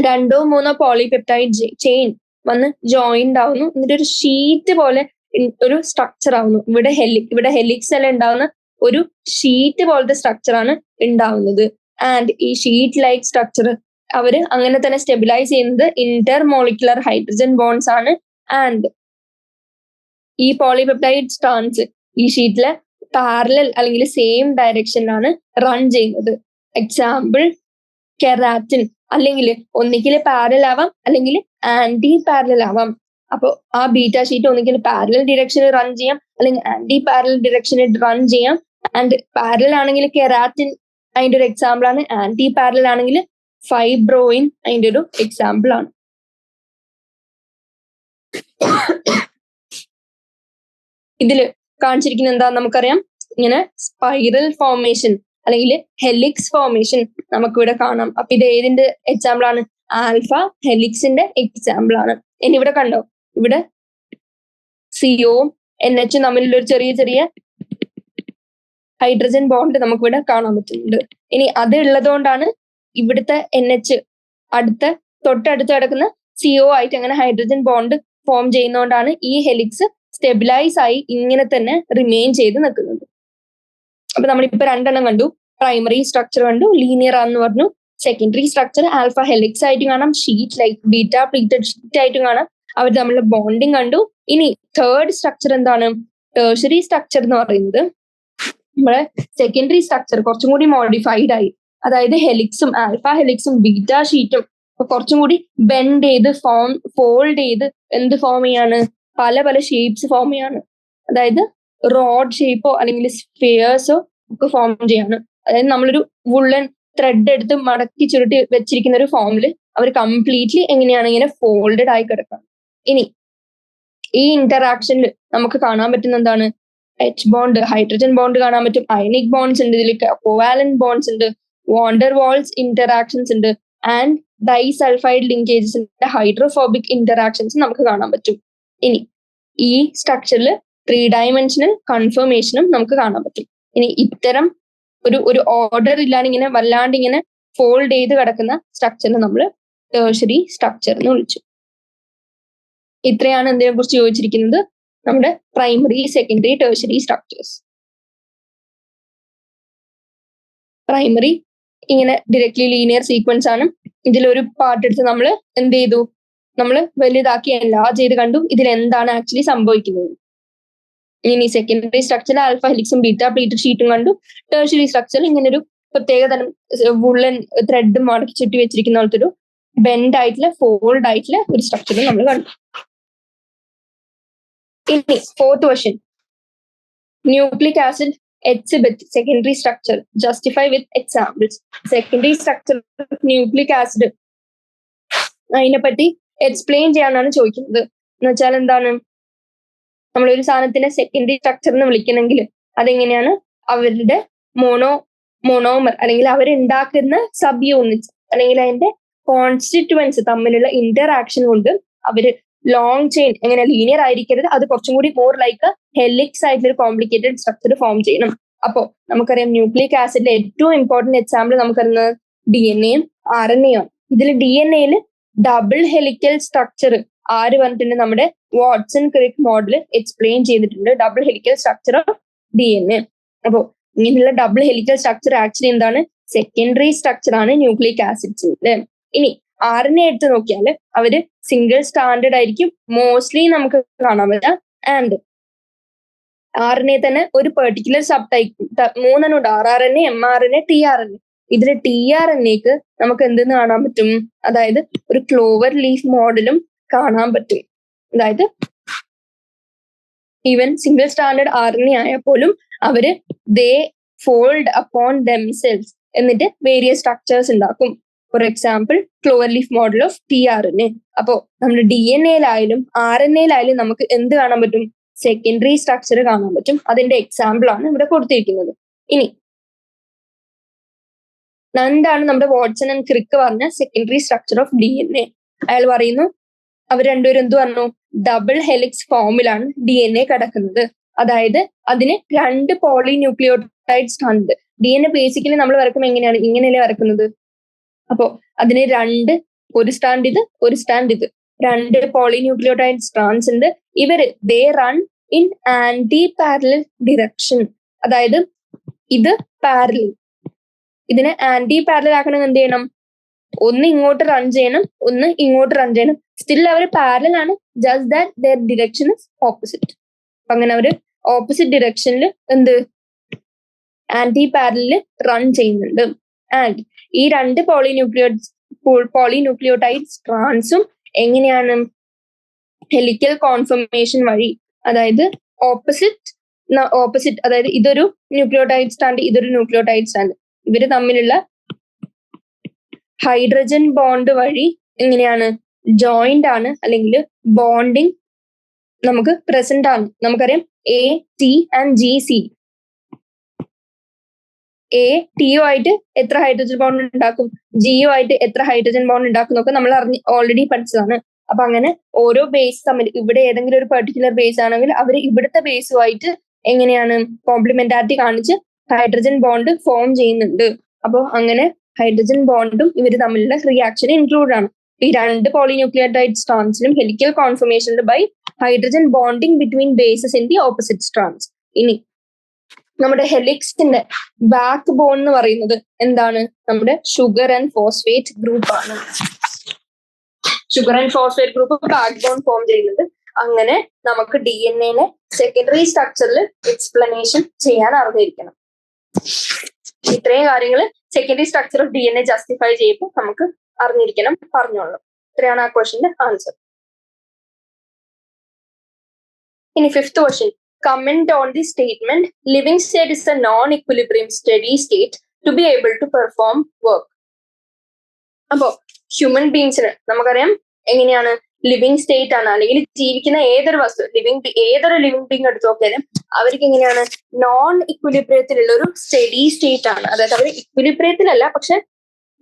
2 or 3 പോളിപെപ്റ്റൈഡ് ചെയിൻ വന്ന് ജോയിന്റ് ആവുന്നു. എന്നിട്ട് ഒരു ഷീറ്റ് പോലെ ഒരു സ്ട്രക്ചർ ആവുന്നു. ഇവിടെ ഹെലിക്സ് എല്ലാം ഉണ്ടാവുന്ന ഒരു ഷീറ്റ് പോലത്തെ സ്ട്രക്ചർ ആണ് ഉണ്ടാവുന്നത്. ആൻഡ് ഈ ഷീറ്റ് ലൈക്ക് സ്ട്രക്ചർ അവര് അങ്ങനെ തന്നെ സ്റ്റെബിലൈസ് ചെയ്യുന്നത് ഇന്റർമോളിക്കുലർ ഹൈഡ്രജൻ ബോൺസ് ആണ്. ആൻഡ് ഈ പോളിപെപ്റ്റൈഡ് സ്ട്രാൻഡ്സ് ഈ ഷീറ്റിലെ പാരലൽ അല്ലെങ്കിൽ സെയിം ഡയറക്ഷനിലാണ് റൺ ചെയ്യുന്നത്. എക്സാമ്പിൾ കെരാറ്റിൻ, അല്ലെങ്കിൽ ഒന്നിക്കൽ പാരലൽ ആവാം അല്ലെങ്കിൽ ആന്റി പാരലൽ ആവാം. അപ്പോൾ ആ ബീറ്റ ഷീറ്റ് ഒന്നിക്കൽ പാരലൽ ഡിറക്ഷനിൽ റൺ ചെയ്യാം അല്ലെങ്കിൽ ആന്റി പാരലൽ ഡിറക്ഷനിൽ റൺ ചെയ്യാം. ആൻഡ് പാരലൽ ആണെങ്കിൽ കെരാറ്റിൻ അതിന്റെ ഒരു എക്സാമ്പിൾ ആണ്, ആന്റി പാരലൽ ആണെങ്കിൽ ഫൈബ്രോയിൻ അതിന്റെ ഒരു എക്സാമ്പിൾ ആണ്. ഇതില് കാണിച്ചിരിക്കുന്ന എന്താ നമുക്കറിയാം, ഇങ്ങനെ സ്പൈറൽ ഫോർമേഷൻ അല്ലെങ്കിൽ ഹെലിക്സ് ഫോർമേഷൻ നമുക്കിവിടെ കാണാം. അപ്പൊ ഇത് ഏതിന്റെ എക്സാമ്പിൾ ആണ്? ആൽഫ ഹെലിക്സിന്റെ എക്സാമ്പിൾ ആണ്. ഇനി ഇവിടെ കണ്ടോ, ഇവിടെ CO NH തമ്മിലുള്ള ഒരു ചെറിയ ചെറിയ ഹൈഡ്രജൻ ബോണ്ട് നമുക്കിവിടെ കാണാൻ പറ്റുന്നുണ്ട്. ഇനി അത് ഉള്ളതുകൊണ്ടാണ് ഇവിടുത്തെ NH തൊട്ടടുത്ത് കിടക്കുന്ന CO ആയിട്ട് അങ്ങനെ ഹൈഡ്രജൻ ബോണ്ട് ഫോം ചെയ്യുന്നതുകൊണ്ടാണ് ഈ ഹെലിക്സ് സ്റ്റെബിലൈസ് ആയി ഇങ്ങനെ തന്നെ റിമെയിൻ ചെയ്ത് നിൽക്കുന്നത്. അപ്പൊ നമ്മളിപ്പോ രണ്ടെണ്ണം കണ്ടു, പ്രൈമറി സ്ട്രക്ചർ കണ്ടു, ലീനിയർ ആണെന്ന് പറഞ്ഞു. സെക്കൻഡറി സ്ട്രക്ചർ ആൽഫ ഹെലിക്സ് ആയിട്ടും കാണാം, sheet like beta pleated sheet ആയിട്ടും കാണാം. അവർ തമ്മിലുള്ള ബോണ്ടിങ് കണ്ടു. ഇനി തേർഡ് സ്ട്രക്ചർ എന്താണ്? ടേഴ്സറി സ്ട്രക്ചർ എന്ന് പറയുന്നത് നമ്മുടെ സെക്കൻഡറി സ്ട്രക്ചർ കുറച്ചും കൂടി മോഡിഫൈഡ് ആയി. അതായത് ഹെലിക്സും ആൽഫ ഹെലിക്സും ബീറ്റ ഷീറ്റും കുറച്ചും കൂടി ബെൻഡ് ചെയ്ത് ഫോൾഡ് ചെയ്ത് എന്ത് ഫോം ചെയ്യാണ്? പല പല ഷേപ്സ് ഫോം ചെയ്യാണ്. അതായത് റോഡ് ഷേപ്പോ അല്ലെങ്കിൽ സ്ഫിയേഴ്സോ ഒക്കെ ഫോം ചെയ്യാണ്. അതായത് നമ്മളൊരു വുള്ളൻ ത്രെഡ് എടുത്ത് മടക്കി ചുരുട്ടി വെച്ചിരിക്കുന്ന ഒരു ഫോമിൽ അവർ കംപ്ലീറ്റ്ലി എങ്ങനെയാണ് ഇങ്ങനെ ഫോൾഡഡ് ആയി കിടക്കുക. ഇനി ഈ ഇന്ററാക്ഷനിൽ നമുക്ക് കാണാൻ പറ്റുന്ന എന്താണ്? H ബോണ്ട്, ഹൈഡ്രജൻ ബോണ്ട് കാണാൻ പറ്റും, അയണിക് ബോണ്ട്സ് ഉണ്ട്, ഇതിൽ കോവാലന്റ് ബോണ്ട്സ് ഉണ്ട്, വാണ്ടർ വാൾസ് ഇന്ററാക്ഷൻസ് ഉണ്ട്, ആൻഡ് ഡൈസൾഫൈഡ് ലിങ്കേജസ് ഉണ്ട്, ഹൈഡ്രോഫോബിക് ഇന്ററാക്ഷൻസ് നമുക്ക് കാണാൻ പറ്റും. ഇനി ഈ സ്ട്രക്ചറിൽ 3 ഡയമെൻഷണൽ കൺഫർമേഷനും നമുക്ക് കാണാൻ പറ്റും. ഇനി ഇത്തരം ഒരു ഓർഡർ ഇല്ലാണ്ട് ഇങ്ങനെ വല്ലാണ്ട് ഇങ്ങനെ ഫോൾഡ് ചെയ്ത് കിടക്കുന്ന സ്ട്രക്ചറിനെ നമ്മൾ ടേഴ്സറി സ്ട്രക്ചർ എന്ന് വിളിച്ചു. ഇത്രയാണ് എന്തിനെ കുറിച്ച് ചോദിച്ചിരിക്കുന്നത്? നമ്മുടെ primary, secondary, tertiary structures. Primary ഇങ്ങനെ ഡയറക്ട്ലി ലീനിയർ സീക്വൻസ് ആണ്. ഇതിലൊരു പാർട്ട് എടുത്ത് നമ്മൾ എന്ത് ചെയ്തു? നമ്മൾ വലുതാക്കി എൻലാർജ് ചെയ്ത് കണ്ടു ഇതിൽ എന്താണ് ആക്ച്വലി സംഭവിക്കുന്നത്. ഇനി സെക്കൻഡറി സ്ട്രക്ചറിൽ ആൽഫ ഹെലിക്സും ബീറ്റ പ്ലീറ്റഡ് ഷീറ്റും കണ്ടു. ടേഴ്സറി സ്ട്രക്ചറിൽ ഇങ്ങനെ ഒരു പ്രത്യേക തരം വുള്ളൻ ത്രെഡ് മടക്കി ചുറ്റി വെച്ചിരിക്കുന്ന പോലത്തെ ഒരു ബെൻഡ് ആയിട്ടുള്ള ഫോൾഡ് ആയിട്ടുള്ള ഒരു സ്ട്രക്ചർ നമ്മൾ കണ്ടു. ഇനി fourth question, nucleic acid exhibit secondary structure, justify with examples. Secondary structure nucleic acid അതിനെപ്പറ്റി എക്സ്പ്ലെയിൻ ചെയ്യാനാണ് ചോദിക്കുന്നത്. എന്ന് വെച്ചാൽ എന്താണ്? നമ്മളൊരു സാധനത്തിന്റെ സെക്കൻഡറി സ്ട്രക്ചർ എന്ന് വിളിക്കണമെങ്കിൽ അതെങ്ങനെയാണ്? അവരുടെ മോണോമർ അല്ലെങ്കിൽ അവരുണ്ടാക്കുന്ന സബ് യൂണിറ്റ്സ് അല്ലെങ്കിൽ അതിന്റെ കോൺസ്റ്റിറ്റ്യുവൻസ് തമ്മിലുള്ള ഇന്ററാക്ഷൻ കൊണ്ട് അവര് ലോങ് ചെയിൻ എങ്ങനെ ലീനിയർ ആയിരിക്കരുത്, അത് കുറച്ചും കൂടി മോർ ലൈക്ക് ഹെലിക്സ് ആയിട്ടുള്ള ഒരു കോംപ്ലിക്കേറ്റഡ് സ്ട്രക്ചർ ഫോം ചെയ്യണം. അപ്പോ നമുക്കറിയാം ന്യൂക്ലിക് ആസിഡിലെ ഏറ്റവും ഇമ്പോർട്ടന്റ് എക്സാമ്പിൾ നമുക്കറിയുന്നത് DNA RNA ആണ്. ഇതിൽ DNA ഡബിൾ ഹെലിക്കൽ സ്ട്രക്ചർ ആര് പറഞ്ഞിട്ടുണ്ട്? നമ്മുടെ വാട്സൺ ക്രിക്ക് മോഡൽ എക്സ്പ്ലെയിൻ ചെയ്തിട്ടുണ്ട് double helical structure of DNA. അപ്പോ ഇങ്ങനെയുള്ള ഡബിൾ ഹെലിക്കൽ സ്ട്രക്ചർ ആക്ച്വലി എന്താണ്? സെക്കൻഡറി സ്ട്രക്ചർ ആണ് ന്യൂക്ലിക് ആസിഡ്സിന്റെ. ഇനി RNA എടുത്ത് നോക്കിയാൽ അവര് സിംഗിൾ സ്റ്റാൻഡേർഡ് ആയിരിക്കും മോസ്റ്റ്ലി നമുക്ക് കാണാൻ പറ്റുക. ആൻഡ് RNA തന്നെ ഒരു പെർട്ടിക്കുലർ സബ് ടൈപ്പ് 3 ഉണ്ട്, rRNA, mRNA, tRNA. ഇതിൽ tRNAക്ക് നമുക്ക് എന്തെന്ന് കാണാൻ പറ്റും? അതായത് ഒരു ക്ലോവർ ലീഫ് മോഡലും കാണാൻ പറ്റും. അതായത് ഈവൻ സിംഗിൾ സ്റ്റാൻഡേർഡ് RNA ആയപ്പോലും അവര് ദേ ഫോൾഡ് അപ്പോൺ ദംസെൽസ് എന്നിട്ട് വേരിയസ് സ്ട്രക്ചേഴ്സ് ഉണ്ടാക്കും. For example Clover leaf model of tRNA. അപ്പോ നമ്മുടെ DNA-യിലായാലും RNA-യിലായാലും നമുക്ക് എന്ത് കാണാൻ പറ്റും? സെക്കൻഡറി സ്ട്രക്ചർ കാണാൻ പറ്റും. അതിന്റെ എക്സാമ്പിൾ ആണ് ഇവിടെ കൊടുത്തിരിക്കുന്നത്. ഇനി എന്താണ് നമ്മുടെ വാട്സൺ ആൻഡ് ക്രിക്ക് പറഞ്ഞ സെക്കൻഡറി സ്ട്രക്ചർ ഓഫ് DNA? അയാൾ പറയുന്നു അവർ രണ്ടുപേരും എന്ത് പറഞ്ഞു? ഡബിൾ ഹെലിക്സ് ഫോമിലാണ് DNA കിടക്കുന്നത്. അതായത് അതിന് 2 പോളിന്യൂക്ലിയോടൈഡ്സ് ഉണ്ട്. DNA ബേസിക്കലി നമ്മൾ വരക്കുമ്പോൾ എങ്ങനെയാണ്? ഇങ്ങനെയല്ലേ വരക്കുന്നത്. അപ്പോ അതിന് ഒരു സ്റ്റാൻഡ് ഇത്, ഒരു സ്റ്റാൻഡ് ഇത്, 2 പോളിന്യൂക്ലിയോടൈഡ് സ്ട്രാൻഡ്സ് ഉണ്ട്. ഇവര് they run in antiparallel direction. അതായത് ഇത് പാരലൽ, ഇതിനെ ആന്റി പാരലൽ ആക്കണമെങ്കിൽ എന്ത് ചെയ്യണം? ഒന്ന് ഇങ്ങോട്ട് റൺ ചെയ്യണം, ഒന്ന് ഇങ്ങോട്ട് റൺ ചെയ്യണം. സ്റ്റിൽ അവർ പാരലൽ ആണ്, just that there direction is opposite. അപ്പൊ അങ്ങനെ അവര് ഓപ്പോസിറ്റ് ഡിറക്ഷനിൽ എന്ത് ആന്റി പാരലിൽ റൺ ചെയ്യുന്നുണ്ട്. ആൻഡ് ഈ രണ്ട് പോളിന്യൂക്ലിയോടൈഡ് സ്ട്രാൻഡ്സും എങ്ങനെയാണ് ഹെലിക്കൽ കോൺഫർമേഷൻ വഴി, അതായത് ഓപ്പോസിറ്റ് അതായത് ഇതൊരു ന്യൂക്ലിയോടൈഡ് സ്റ്റാൻഡ്, ഇതൊരു ന്യൂക്ലിയോടൈഡ് സ്റ്റാൻഡ്, ഇവര് തമ്മിലുള്ള ഹൈഡ്രജൻ ബോണ്ട് വഴി എങ്ങനെയാണ് ജോയിന്റ് ആണ്, അല്ലെങ്കിൽ ബോണ്ടിങ് നമുക്ക് പ്രസന്റ് ആണ്. നമുക്കറിയാം AT ആൻഡ് GC. TO ആയിട്ട് എത്ര ഹൈഡ്രജൻ ബോണ്ട് ഉണ്ടാക്കും, GO ആയിട്ട് എത്ര ഹൈഡ്രജൻ ബോണ്ട് ഉണ്ടാക്കും എന്നൊക്കെ നമ്മൾ ഓൾറെഡി പഠിച്ചതാണ്. അപ്പൊ അങ്ങനെ ഓരോ ബേസ് തമ്മിൽ, ഇവിടെ ഏതെങ്കിലും ഒരു പെർട്ടിക്കുലർ ബേസ് ആണെങ്കിൽ അവർ ഇവിടുത്തെ ബേസുമായിട്ട് എങ്ങനെയാണ് കോംപ്ലിമെന്റാരിറ്റി കാണിച്ച് ഹൈഡ്രജൻ ബോണ്ട് ഫോം ചെയ്യുന്നുണ്ട്. അപ്പോൾ അങ്ങനെ ഹൈഡ്രജൻ ബോണ്ടും ഇവർ തമ്മിലുള്ള റിയാക്ഷൻ ഇൻക്ലൂഡ് ആണ്. ഈ രണ്ട് പോളിന്യൂക്ലിയോടൈഡ് സ്ട്രാൻഡ്സിലും helical conformation by hydrogen bonding between bases in the opposite strands. ഇനി നമ്മുടെ ഹെലിക്സിന്റെ ബാക്ക് ബോൺ എന്ന് പറയുന്നത് എന്താണ്? നമ്മുടെ ഷുഗർ ആൻഡ് ഫോസ്ഫേറ്റ് ഗ്രൂപ്പ് ആണ്. Sugar and phosphate group backbone form ചെയ്യുന്നുണ്ട്. അങ്ങനെ നമുക്ക് DNA സെക്കൻഡറി സ്ട്രക്ചറിൽ എക്സ്പ്ലനേഷൻ ചെയ്യാൻ അറിഞ്ഞിരിക്കണം. ഇത്രയും കാര്യങ്ങൾ secondary structure of DNA justify ചെയ്യുമ്പോൾ നമുക്ക് അറിഞ്ഞിരിക്കണം, പറഞ്ഞോളൂ. ഇത്രയാണ് ആ ക്വസ്റ്റിന്റെ ആൻസർ. ഇനി fifth question, comment on the statement living state is a non-equilibrium steady state to be able to perform work. അപ്പോ ഹ്യൂമൻ ബീങ്സിന് നമുക്കറിയാം എങ്ങനെയാണ് ലിവിങ് സ്റ്റേറ്റ് ആണ്, അല്ലെങ്കിൽ ജീവിക്കുന്ന ഏതൊരു വസ്തു, ഏതൊരു ലിവിങ് ബീങ് എടുത്തു നോക്കിയാലും അവർക്ക് എങ്ങനെയാണ് നോൺ ഇക്വിലിബ്രിയത്തിലുള്ള ഒരു സ്റ്റഡി സ്റ്റേറ്റ് ആണ്. അതായത് അവർ ഇക്വിലിബ്രിയത്തിലല്ല, പക്ഷെ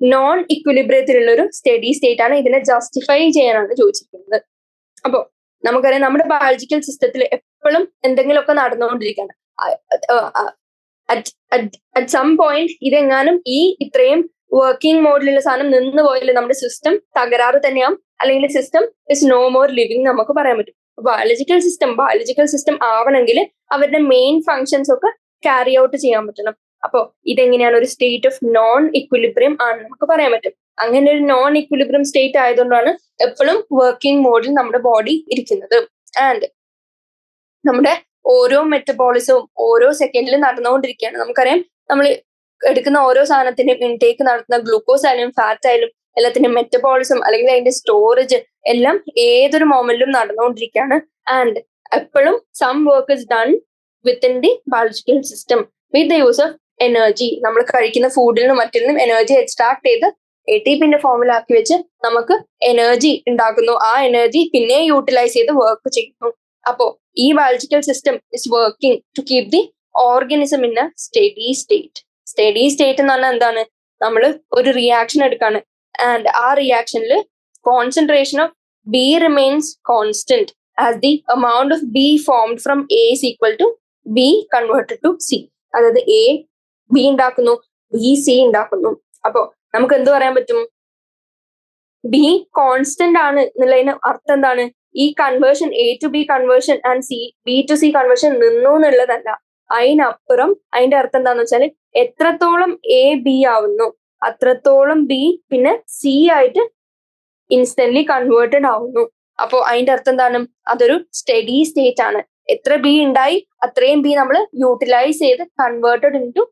നോൺ ഇക്വിലിബ്രിയത്തിലുള്ള ഒരു സ്റ്റഡി സ്റ്റേറ്റ് ആണ്. ഇതിനെ ജസ്റ്റിഫൈ ചെയ്യാനാണ് ചോദിച്ചിരിക്കുന്നത്. അപ്പോ നമുക്കറിയാം നമ്മുടെ ബയോളജിക്കൽ സിസ്റ്റത്തിൽ എപ്പോഴും എന്തെങ്കിലുമൊക്കെ നടന്നുകൊണ്ടിരിക്കുകയാണ്. അറ്റ് സം പോയിന്റ് ഇതെങ്ങാനും ഇത്രയും വർക്കിംഗ് മോഡിലുള്ള സാധനം നിന്ന് പോയാൽ നമ്മുടെ സിസ്റ്റം തകരാറ് തന്നെയാവും, അല്ലെങ്കിൽ system is no more living നമുക്ക് പറയാൻ പറ്റും. ബയോളജിക്കൽ സിസ്റ്റം ആവണമെങ്കിൽ അവരുടെ മെയിൻ ഫങ്ഷൻസ് ഒക്കെ ക്യാരി ഔട്ട് ചെയ്യാൻ പറ്റണം. അപ്പോ ഇതെങ്ങനെയാണ് ഒരു സ്റ്റേറ്റ് ഓഫ് നോൺ ഇക്വിലിബ്രിയം ആണ് നമുക്ക് പറയാൻ പറ്റും. അങ്ങനെ ഒരു നോൺ ഇക്വിലിബ്രിയം സ്റ്റേറ്റ് ആയതുകൊണ്ടാണ് എപ്പോഴും വർക്കിംഗ് മോഡിൽ നമ്മുടെ ബോഡി ഇരിക്കുന്നത്. ആൻഡ് നമ്മുടെ ഓരോ മെറ്റബോളിസവും ഓരോ സെക്കൻഡിലും നടന്നുകൊണ്ടിരിക്കുകയാണ്. നമുക്കറിയാം നമ്മൾ എടുക്കുന്ന ഓരോ സാധനത്തിന്റെയും ഇൻടേക്ക് നടത്തുന്ന ഗ്ലൂക്കോസ് ആയാലും ഫാറ്റ് ആയാലും എല്ലാത്തിന്റെയും മെറ്റബോളിസം അല്ലെങ്കിൽ അതിന്റെ സ്റ്റോറേജ് എല്ലാം ഏതൊരു മൊമെന്റിലും നടന്നുകൊണ്ടിരിക്കുകയാണ്. ആൻഡ് എപ്പോഴും some work is done within the biological system with the use of energy. നമ്മൾ കഴിക്കുന്ന ഫുഡിൽ നിന്നും മറ്റിൽ നിന്നും എനർജി എക്സ്ട്രാക്ട് ചെയ്ത് ATPന്റെ ഫോമിലാക്കി വെച്ച് നമുക്ക് എനർജി ഉണ്ടാക്കുന്നു. ആ എനർജി പിന്നെ യൂട്ടിലൈസ് ചെയ്ത് വർക്ക് ചെയ്യുന്നു. അപ്പോ ഈ biological system is working to keep the organism in a steady state. Steady state എന്ന് പറഞ്ഞാൽ എന്താണ്? നമ്മൾ ഒരു റിയാക്ഷൻ എടുക്കാണ്, ആൻഡ് ആ റിയാക്ഷനിൽ concentration of B remains constant as the amount of B formed from A is equal to B converted to C. അതായത് A B ഉണ്ടാക്കുന്നു, B C ഉണ്ടാക്കുന്നു. അപ്പോ നമുക്ക് എന്ത് പറയാൻ പറ്റും? B കോൺസ്റ്റന്റ് ആണ് എന്നുള്ളതിന് അർത്ഥം എന്താണ്? ഈ conversion A to B conversion and B to C conversion നിന്നു എന്നുള്ളതല്ല. അതിനപ്പുറം അതിന്റെ അർത്ഥം എന്താന്ന് വെച്ചാൽ എത്രത്തോളം A B ആവുന്നു അത്രത്തോളം B പിന്നെ C ആയിട്ട് ഇൻസ്റ്റന്റ്ലി കൺവേർട്ടഡ് ആവുന്നു. അപ്പോ അതിന്റെ അർത്ഥം എന്താണ്? അതൊരു സ്റ്റഡി സ്റ്റേറ്റ് ആണ്. എത്ര B ഉണ്ടായി അത്രയും B നമ്മൾ യൂട്ടിലൈസ് ചെയ്ത് കൺവേർട്ടഡ് ഇൻറ്റു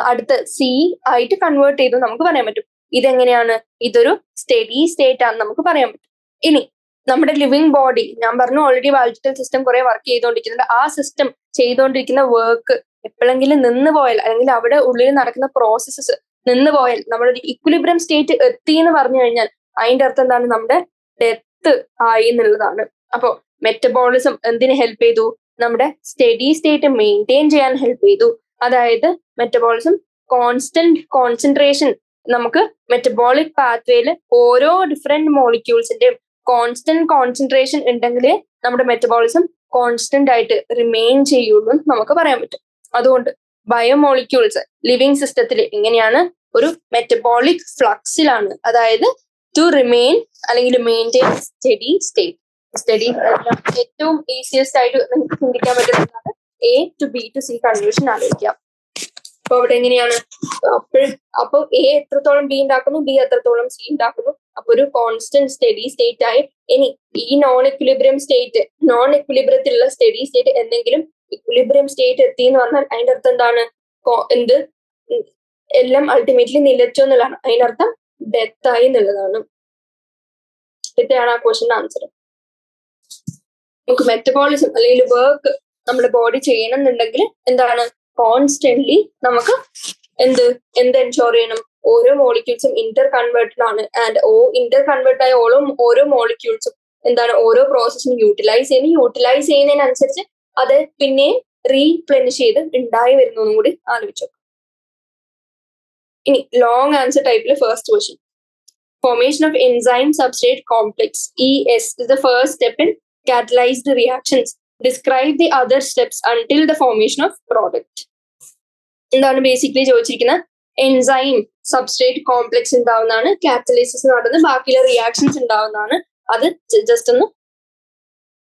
അടുത്ത C ആയിട്ട് കൺവേർട്ട് ചെയ്തു നമുക്ക് പറയാൻ പറ്റും. ഇതെങ്ങനെയാണ്? ഇതൊരു സ്റ്റഡി സ്റ്റേറ്റ് ആണെന്ന് നമുക്ക് പറയാൻ പറ്റും. ഇനി നമ്മുടെ ലിവിങ് ബോഡി, ഞാൻ പറഞ്ഞു ഓൾറെഡി ബയോളജിക്കൽ സിസ്റ്റം കുറെ വർക്ക് ചെയ്തുകൊണ്ടിരിക്കുന്നുണ്ട്. ആ സിസ്റ്റം ചെയ്തുകൊണ്ടിരിക്കുന്ന വർക്ക് എപ്പോഴെങ്കിലും നിന്ന് പോയാൽ, അല്ലെങ്കിൽ അവിടെ ഉള്ളിൽ നടക്കുന്ന പ്രോസസ്സസ് നിന്ന് പോയാൽ, നമ്മളൊരു ഇക്വിലിബ്രിയം സ്റ്റേറ്റ് എത്തി എന്ന് പറഞ്ഞു കഴിഞ്ഞാൽ അതിന്റെ അർത്ഥം എന്താണ്? നമ്മുടെ ഡെത്ത് ആയി എന്നുള്ളതാണ്. അപ്പോ മെറ്റബോളിസം എന്തിന് ഹെൽപ്പ് ചെയ്തു? നമ്മുടെ സ്റ്റഡി സ്റ്റേറ്റ് മെയിൻറ്റെയിൻ ചെയ്യാൻ ഹെൽപ്പ് ചെയ്തു. അതായത് മെറ്റബോളിസം കോൺസ്റ്റന്റ് കോൺസെൻട്രേഷൻ, നമുക്ക് മെറ്റബോളിക് പാത്വേയിൽ ഓരോ ഡിഫറെന്റ് മോളിക്യൂൾസിന്റെയും കോൺസ്റ്റന്റ് കോൺസെൻട്രേഷൻ ഉണ്ടെങ്കിലേ നമ്മുടെ മെറ്റബോളിസം കോൺസ്റ്റന്റ് ആയിട്ട് റിമെയിൻ ചെയ്യുള്ളൂ എന്ന് നമുക്ക് പറയാൻ പറ്റും. അതുകൊണ്ട് ബയോമോളിക്യൂൾസ് ലിവിങ് സിസ്റ്റത്തിൽ എങ്ങനെയാണ്? ഒരു മെറ്റബോളിക് ഫ്ലക്സിലാണ്. അതായത് ടു റിമെയിൻ അല്ലെങ്കിൽ മെയിൻറ്റെയിൻ സ്റ്റഡി സ്റ്റേറ്റ്. സ്റ്റഡി ഏറ്റവും ഈസിയസ്റ്റ് ആയിട്ട് നിങ്ങൾക്ക് ചിന്തിക്കാൻ പറ്റുന്നതാണ് A to B to C conversion ആലോചിക്കാം. അപ്പൊ അവിടെ എങ്ങനെയാണ് അപ്പൊ എ എത്രത്തോളം ബി ഉണ്ടാക്കുന്നു, ബി എത്രത്തോളം സി ഉണ്ടാക്കുന്നു. അപ്പൊ ഒരു കോൺസ്റ്റന്റ് സ്റ്റഡി സ്റ്റേറ്റ് ആയി. ഇനി ഈ നോൺ എക്വിലിബ്രിയത്തിലുള്ള സ്റ്റഡി സ്റ്റേറ്റ് എന്തെങ്കിലും ഇക്വിലിബ്രിയം സ്റ്റേറ്റ് എത്തി എന്ന് പറഞ്ഞാൽ അതിന്റെ അർത്ഥം എന്താണ്? എല്ലാം അൾട്ടിമേറ്റ്ലി നിലച്ചു എന്നുള്ളതാണ്. അതിനർത്ഥം ഡെത്ത് ആയി എന്നുള്ളതാണ്. ഇതാണ് ആ ക്വസ്റ്റ്യൻ ആൻസർ. നമുക്ക് മെറ്റബോളിസം അല്ലെങ്കിൽ വർക്ക് നമ്മുടെ ബോഡി ചെയ്യണം എന്നുണ്ടെങ്കിൽ എന്താണ്? കോൺസ്റ്റന്റ്ലി നമുക്ക് എന്ത് എൻഷോർ ചെയ്യണം? ഓരോ മോളിക്യൂൾസും ഇന്റർ കൺവേർട്ടഡ് ആണ്. ആൻഡ് ഇന്റർ കൺവേർട്ട് ആയ ഓരോ മോളിക്യൂൾസും എന്താണ്? ഓരോ പ്രോസസ്സിനും യൂട്ടിലൈസ് ചെയ്യുന്നതിനനുസരിച്ച് അത് പിന്നെ റീപ്ലെനിഷ് ചെയ്ത് ഉണ്ടായി വരുന്നതും കൂടി ആലോചിച്ചു. ഇനി ലോങ് ആൻസർ ടൈപ്പിൽ first question, formation of enzyme substrate complex ES is the first step in catalyzed reactions. Describe the other steps until the formation of product. എന്താണ് ബേസിക്കലി ചോദിച്ചിരിക്കുന്നത്? എൻസൈം സബ്സ്ട്രേറ്റ് കോംപ്ലക്സ് ഉണ്ടാവുന്നതാണ്, കാറ്റലിസിസ് നടന്ന് ബാക്കിയുള്ള reactions ഉണ്ടാവുന്നതാണ്. അത് just ഒന്ന്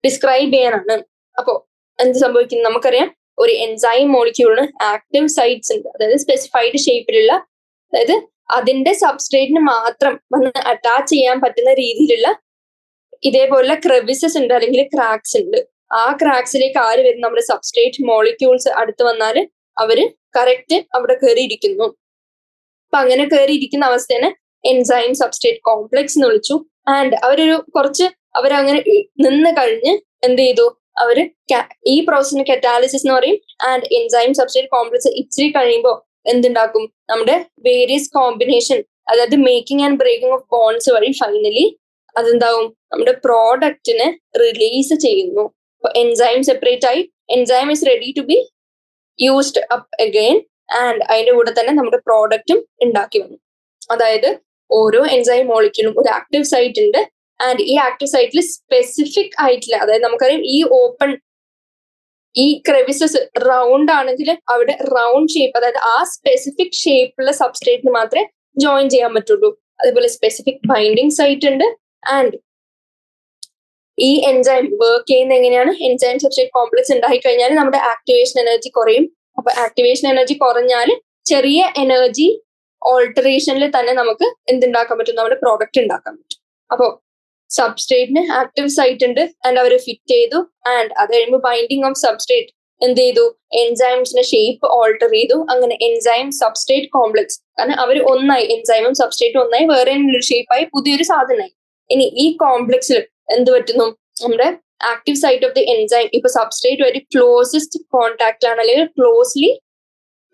describe ചെയ്യാനാണ്. അപ്പോ എന്ത് സംഭവിക്കുന്നത് നമുക്കറിയാം. ഒരു എൻസൈം മോളിക്യൂളിന് ആക്റ്റീവ് സൈറ്റ്സ് ഉണ്ട്, അതായത് സ്പെസിഫൈഡ് ഷേപ്പിലുള്ള, അതായത് അതിന്റെ സബ്സ്ട്രേറ്റിന് മാത്രം വന്ന് അറ്റാച്ച് ചെയ്യാൻ പറ്റുന്ന രീതിയിലുള്ള ഇതേപോലുള്ള ക്രെവിസസ് ഉണ്ട്, അല്ലെങ്കിൽ ക്രാക്സ് ഉണ്ട്. ആ ക്രാക്സിലേക്ക് ആര് വരും? നമ്മുടെ സബ്സ്ട്രേറ്റ് മോളിക്യൂൾസ് അടുത്ത് വന്നാല് അവര് കറക്റ്റ് അവിടെ കയറിയിരിക്കുന്നു. അപ്പൊ അങ്ങനെ കയറിയിരിക്കുന്ന അവസ്ഥയാണ് എൻസൈം സബ്സ്ട്രേറ്റ് കോംപ്ലക്സ് എന്ന് വിളിച്ചു. ആൻഡ് അവരങ്ങനെ നിന്ന് കഴിഞ്ഞ് എന്ത് ചെയ്തു? അവര് ഈ പ്രോസസ്സിന് കറ്റാലിസിസ് എന്ന് പറയും. ആൻഡ് എൻസൈം സബ്സ്ട്രേറ്റ് കോംപ്ലക്സ് ഇച്ചിരി കഴിയുമ്പോൾ എന്തുണ്ടാക്കും? നമ്മുടെ വേരിയസ് കോമ്പിനേഷൻ, അതായത് making and breaking of bonds വഴി ഫൈനലി അതെന്താവും? നമ്മുടെ പ്രോഡക്റ്റിനെ റിലീസ് ചെയ്യുന്നു. അപ്പൊ എൻസൈം സെപ്പറേറ്റ് ആയി, enzyme is ready to be used up again. And അതിന്റെ കൂടെ തന്നെ നമ്മുടെ പ്രോഡക്റ്റും ഉണ്ടാക്കി വന്നു. അതായത് ഓരോ എൻസൈം മോളിക്യൂളും ഒരു ആക്റ്റീവ് സൈറ്റ് ഉണ്ട്. ആൻഡ് ഈ ആക്റ്റീവ് സൈറ്റിൽ സ്പെസിഫിക് ആയിട്ടുള്ള, അതായത് നമുക്കറിയാം ഈ ക്രെവിസസ് റൗണ്ട് ആണെങ്കിൽ അവിടെ റൗണ്ട് ഷേപ്പ്, അതായത് ആ സ്പെസിഫിക് ഷേപ്പുള്ള സബ്സ്ട്രേറ്റിന് മാത്രമേ ജോയിൻ ചെയ്യാൻ പറ്റുള്ളൂ. അതേപോലെ സ്പെസിഫിക് ബൈൻഡിങ് സൈറ്റ് ഉണ്ട്. ആൻഡ് ഈ എൻസൈം വർക്ക് ചെയ്യുന്ന എങ്ങനെയാണ്? എൻസൈം സബ്സ്ട്രേറ്റ് കോംപ്ലക്സ് ഉണ്ടായി കഴിഞ്ഞാൽ നമ്മുടെ ആക്ടിവേഷൻ എനർജി കുറയും. അപ്പൊ ആക്ടിവേഷൻ എനർജി കുറഞ്ഞാൽ ചെറിയ എനർജി ഓൾട്ടറേഷനിൽ തന്നെ നമുക്ക് എന്തുണ്ടാക്കാൻ പറ്റും? നമ്മുടെ പ്രോഡക്റ്റ് ഉണ്ടാക്കാൻ പറ്റും. അപ്പോ സബ്സ്ട്രേറ്റിന് ആക്റ്റീവ് സൈറ്റ് ഉണ്ട്, ആൻഡ് അവർ ഫിറ്റ് ചെയ്തു. ആൻഡ് അത് കഴിയുമ്പോൾ ബൈൻഡിങ് ഓഫ് സബ്സ്ട്രേറ്റ് എന്ത് ചെയ്തു? എൻസൈംസിന്റെ ഷേപ്പ് ഓൾട്ടർ ചെയ്തു. അങ്ങനെ എൻസൈം സബ്സ്ട്രേറ്റ് കോംപ്ലക്സ്, കാരണം അവർ ഒന്നായി, എൻസൈമും സബ്സ്ട്രേറ്റും ഒന്നായി, വേറെ ഒരു ഷേപ്പായി, പുതിയൊരു സാധനമായി. ഇനി ഈ കോംപ്ലക്സിൽ എന്ത് പറ്റുന്നു? നമ്മുടെ active site of the enzyme ഇപ്പൊ സബ്സ്ട്രേറ്റ് ഒരു ക്ലോസസ്റ്റ് കോൺടാക്റ്റിലാണ്, അല്ലെങ്കിൽ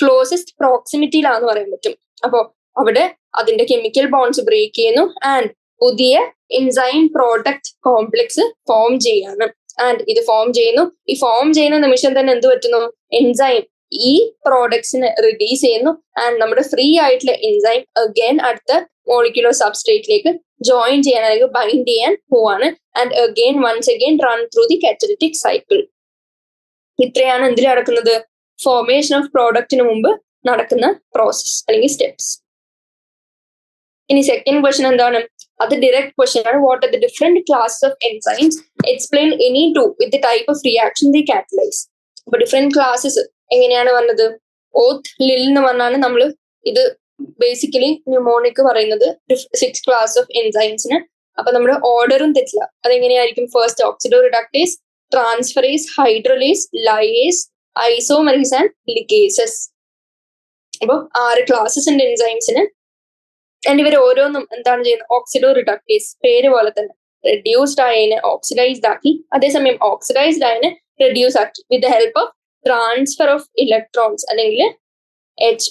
ക്ലോസസ്റ്റ് പ്രോക്സിമിറ്റിയിലാന്ന് പറയാൻ പറ്റും. അപ്പോ അവിടെ അതിന്റെ കെമിക്കൽ ബോൺസ് ബ്രേക്ക് ചെയ്യുന്നു. ആൻഡ് പുതിയ എൻസൈം പ്രോഡക്റ്റ് കോംപ്ലക്സ് ഫോം ചെയ്യാണ്. ആൻഡ് ഇത് ഫോം ചെയ്യുന്ന നിമിഷം തന്നെ എന്ത് പറ്റുന്നു? എൻസൈം ഈ പ്രോഡക്ട്സിനെ റിലീസ് ചെയ്യുന്നു. ആൻഡ് നമ്മുടെ ഫ്രീ ആയിട്ടുള്ള എൻസൈം അഗൈൻ അടുത്ത മോളിക്യുലർ സബ്സ്ട്രേറ്റിലേക്ക് ജോയിൻ ചെയ്യാൻ, അല്ലെങ്കിൽ ബൈൻഡ് ചെയ്യാൻ പോവാണ്. And once again run through the catalytic cycle. ഇത്രയാണ് എന്തിൽ നടക്കുന്നത്? ഫോർമേഷൻ ഓഫ് പ്രോഡക്റ്റിന് മുമ്പ് നടക്കുന്ന പ്രോസസ് അല്ലെങ്കിൽ സ്റ്റെപ്സ്. ഇനി സെക്കൻഡ് ക്വസ്റ്റ്യൻ എന്താണ്? അത് ഡയറക്റ്റ് ക്വസ്റ്റ്യൻ ആണ്. What are the different classes of enzymes? Explain any two with the type of reaction the catalyse. അപ്പൊ ഡിഫറെന്റ് ക്ലാസസ് എങ്ങനെയാണ് വന്നത്? ഓത്ത് ലിൽ എന്ന് പറഞ്ഞാണ് നമ്മൾ ഇത് ബേസിക്കലി ന്യൂമോണിക് പറയുന്നത് 6 ക്ലാസ് ഓഫ് എൻസൈംസിന്. അപ്പൊ നമ്മുടെ ഓർഡറും തെറ്റില്ല. അതെങ്ങനെയായിരിക്കും? First oxidoreductase, transferase, hydrolase, lyase, isomerase and ligases. അപ്പൊ 6 ക്ലാസസ് ഉണ്ട് എൻസൈംസിന്. ആൻഡ് ഇവർ ഓരോന്നും എന്താണ് ചെയ്യുന്നത്? ഓക്സിഡോ റിഡക്ടേസ്, പേര് പോലെ തന്നെ റെഡ്യൂസ്ഡ് ആയതിനെ ഓക്സിഡൈസ്ഡ് ആക്കി, അതേസമയം ഓക്സിഡൈസ്ഡ് ആയതിനെ റെഡ്യൂസ് ആക്കി വിത്ത് the help of transfer of electrons അല്ലെങ്കിൽ H+.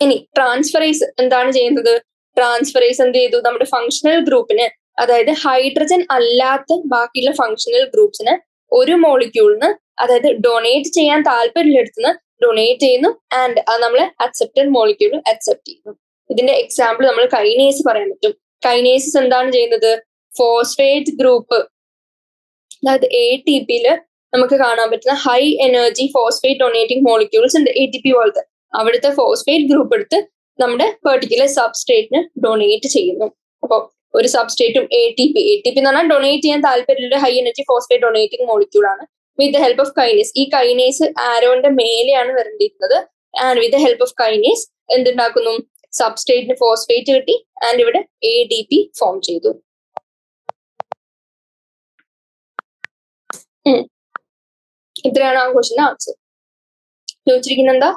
ഇനി ട്രാൻസ്ഫറേസ് എന്താണ് ചെയ്യുന്നത്? ട്രാൻസ്ഫറേസ് എന്ത് ചെയ്തു? നമ്മുടെ ഫങ്ഷണൽ ഗ്രൂപ്പിന്, അതായത് ഹൈഡ്രജൻ അല്ലാത്ത ബാക്കിയുള്ള ഫങ്ഷണൽ ഗ്രൂപ്പ്സിന് ഒരു മോളിക്യൂളിന്, അതായത് ഡൊണേറ്റ് ചെയ്യാൻ താല്പര്യമുള്ളിടത്തുനിന്ന് ഡൊണേറ്റ് ചെയ്യുന്നു. ആൻഡ് അത് നമ്മൾ അക്സെപ്റ്റഡ് മോളിക്യൂൾ അക്സെപ്റ്റ് ചെയ്യുന്നു. ഇതിന്റെ എക്സാമ്പിൾ നമ്മൾ കൈനേസ് പറയാൻ പറ്റും. കൈനേസസ് എന്താണ് ചെയ്യുന്നത്? ഫോസ്ഫേറ്റ് ഗ്രൂപ്പ്, അതായത് ATPയില് നമുക്ക് കാണാൻ പറ്റുന്ന high energy phosphate donating molecules ഉണ്ട്, ATP പോലത്തെ. അവിടുത്തെ ഫോസ്ഫേറ്റ് ഗ്രൂപ്പ് എടുത്ത് നമ്മുടെ പെർട്ടിക്കുലർ സബ്സ്ട്രേറ്റിന് ഡൊണേറ്റ് ചെയ്യുന്നു. അപ്പോൾ ഒരു സബ്സ്ട്രേറ്റും ATP എന്ന് പറഞ്ഞാൽ ഡൊണേറ്റ് ചെയ്യാൻ താല്പര്യമുള്ള high energy phosphate donating molecule ആണ്. With the help of kinase. ഈ കൈനേസ് ആരോന്റെ മേലെയാണ് വരേണ്ടിയിരുന്നത്. And with the help of kinase എന്തുണ്ടാക്കുന്നു? സബ്സ്ട്രേറ്റിന് ഫോസ്ഫേറ്റ് കിട്ടി ആൻഡ് ഇവിടെ ADP ഫോം ചെയ്തു. ഇത്രയാണ് ആ ക്വസ്റ്റിന്റെ ആൻസർ. ചോദിച്ചിരിക്കുന്ന എന്താ?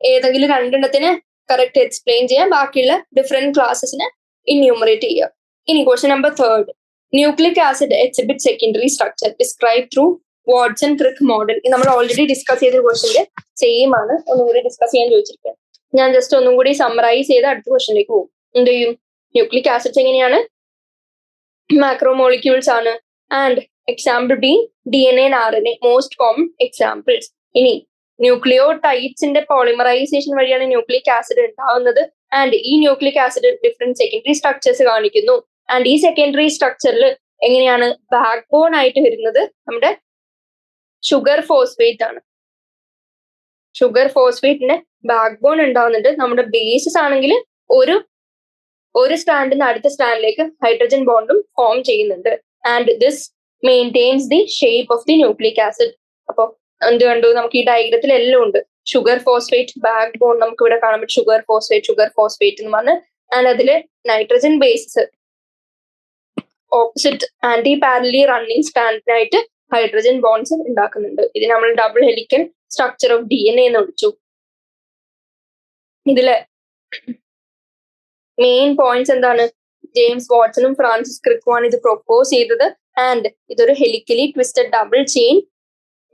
ഏതെങ്കിലും രണ്ടെണ്ണത്തിന് കറക്റ്റ് എക്സ്പ്ലെയിൻ ചെയ്യാം, ബാക്കിയുള്ള ഡിഫറെന്റ് ക്ലാസ്സസിനെ ഇന്യൂമറേറ്റ് ചെയ്യുക. ഇനി question number 3. Nucleic acid exhibit secondary structure describe through Watson Crick model. നമ്മൾ ഓൾറെഡി ഡിസ്കസ് ചെയ്ത ക്വസ്റ്റിന്റെ സെയിം ആണ്, ഒന്നുകൂടി ഡിസ്കസ് ചെയ്യാൻ ചോദിച്ചിരിക്കുന്നത്. ഞാൻ ജസ്റ്റ് ഒന്നും കൂടി സമ്മറൈസ് ചെയ്ത് അടുത്ത ക്വസ്റ്റിനിലേക്ക് പോകും. എന്ത് ചെയ്യും? ന്യൂക്ലിക് ആസിഡ്സ് എങ്ങനെയാണ്? മാക്രോമോളിക്യൂൾസ് ആണ്. And example B DNA and RNA, most common examples. ഇനി ന്യൂക്ലിയോടൈഡ്സിന്റെ പോളിമറൈസേഷൻ വഴിയാണ് ന്യൂക്ലിക് ആസിഡ് ഉണ്ടാവുന്നത്. ആൻഡ് ഈ nucleic acid different secondary structures കാണിക്കുന്നു. ആൻഡ് ഈ സെക്കൻഡറി സ്ട്രക്ചറിൽ എങ്ങനെയാണ് ബാക്ക് ബോൺ ആയിട്ട് വരുന്നത്? നമ്മുടെ ഷുഗർ ഫോസ്ഫേറ്റ് ആണ്. ഷുഗർ ഫോസ്ഫേറ്റിന്റെ ബാക്ക് ബോൺ ഉണ്ടാവുന്നുണ്ട്. നമ്മുടെ ബേസസ് ആണെങ്കിൽ ഒരു സ്റ്റാൻഡിൽ നിന്ന് അടുത്ത സ്റ്റാൻഡിലേക്ക് ഹൈഡ്രജൻ ബോണ്ടും ഫോം ചെയ്യുന്നുണ്ട്. And this maintains the shape of the nucleic acid. അപ്പൊ എന്ത് കണ്ടു? നമുക്ക് ഈ ഡയഗ്രത്തിൽ എല്ലാം ഉണ്ട്. ഷുഗർ ഫോസ്ഫേറ്റ് ബാക്ക് ബോൺ നമുക്ക് ഇവിടെ കാണാൻ പറ്റും. ഷുഗർ ഫോസ്ഫേറ്റ് എന്ന് പറഞ്ഞ്. ആൻഡ് അതില് nitrogen bases opposite antiparallelly running സ്റ്റാൻഡിനായിട്ട് ഹൈഡ്രജൻ ബോൺസ് ഉണ്ടാക്കുന്നുണ്ട്. ഇത് നമ്മൾ double helical structure of DNA എന്ന് വിളിച്ചു. ഇതില് മെയിൻ പോയിന്റ്സ് എന്താണ്? ജെയിംസ് വാട്സണും ഫ്രാൻസിസ് ക്രിക്കുമാണ് ഇത് പ്രൊപ്പോസ് ചെയ്തത്. ആൻഡ് ഇതൊരു helically twisted double chain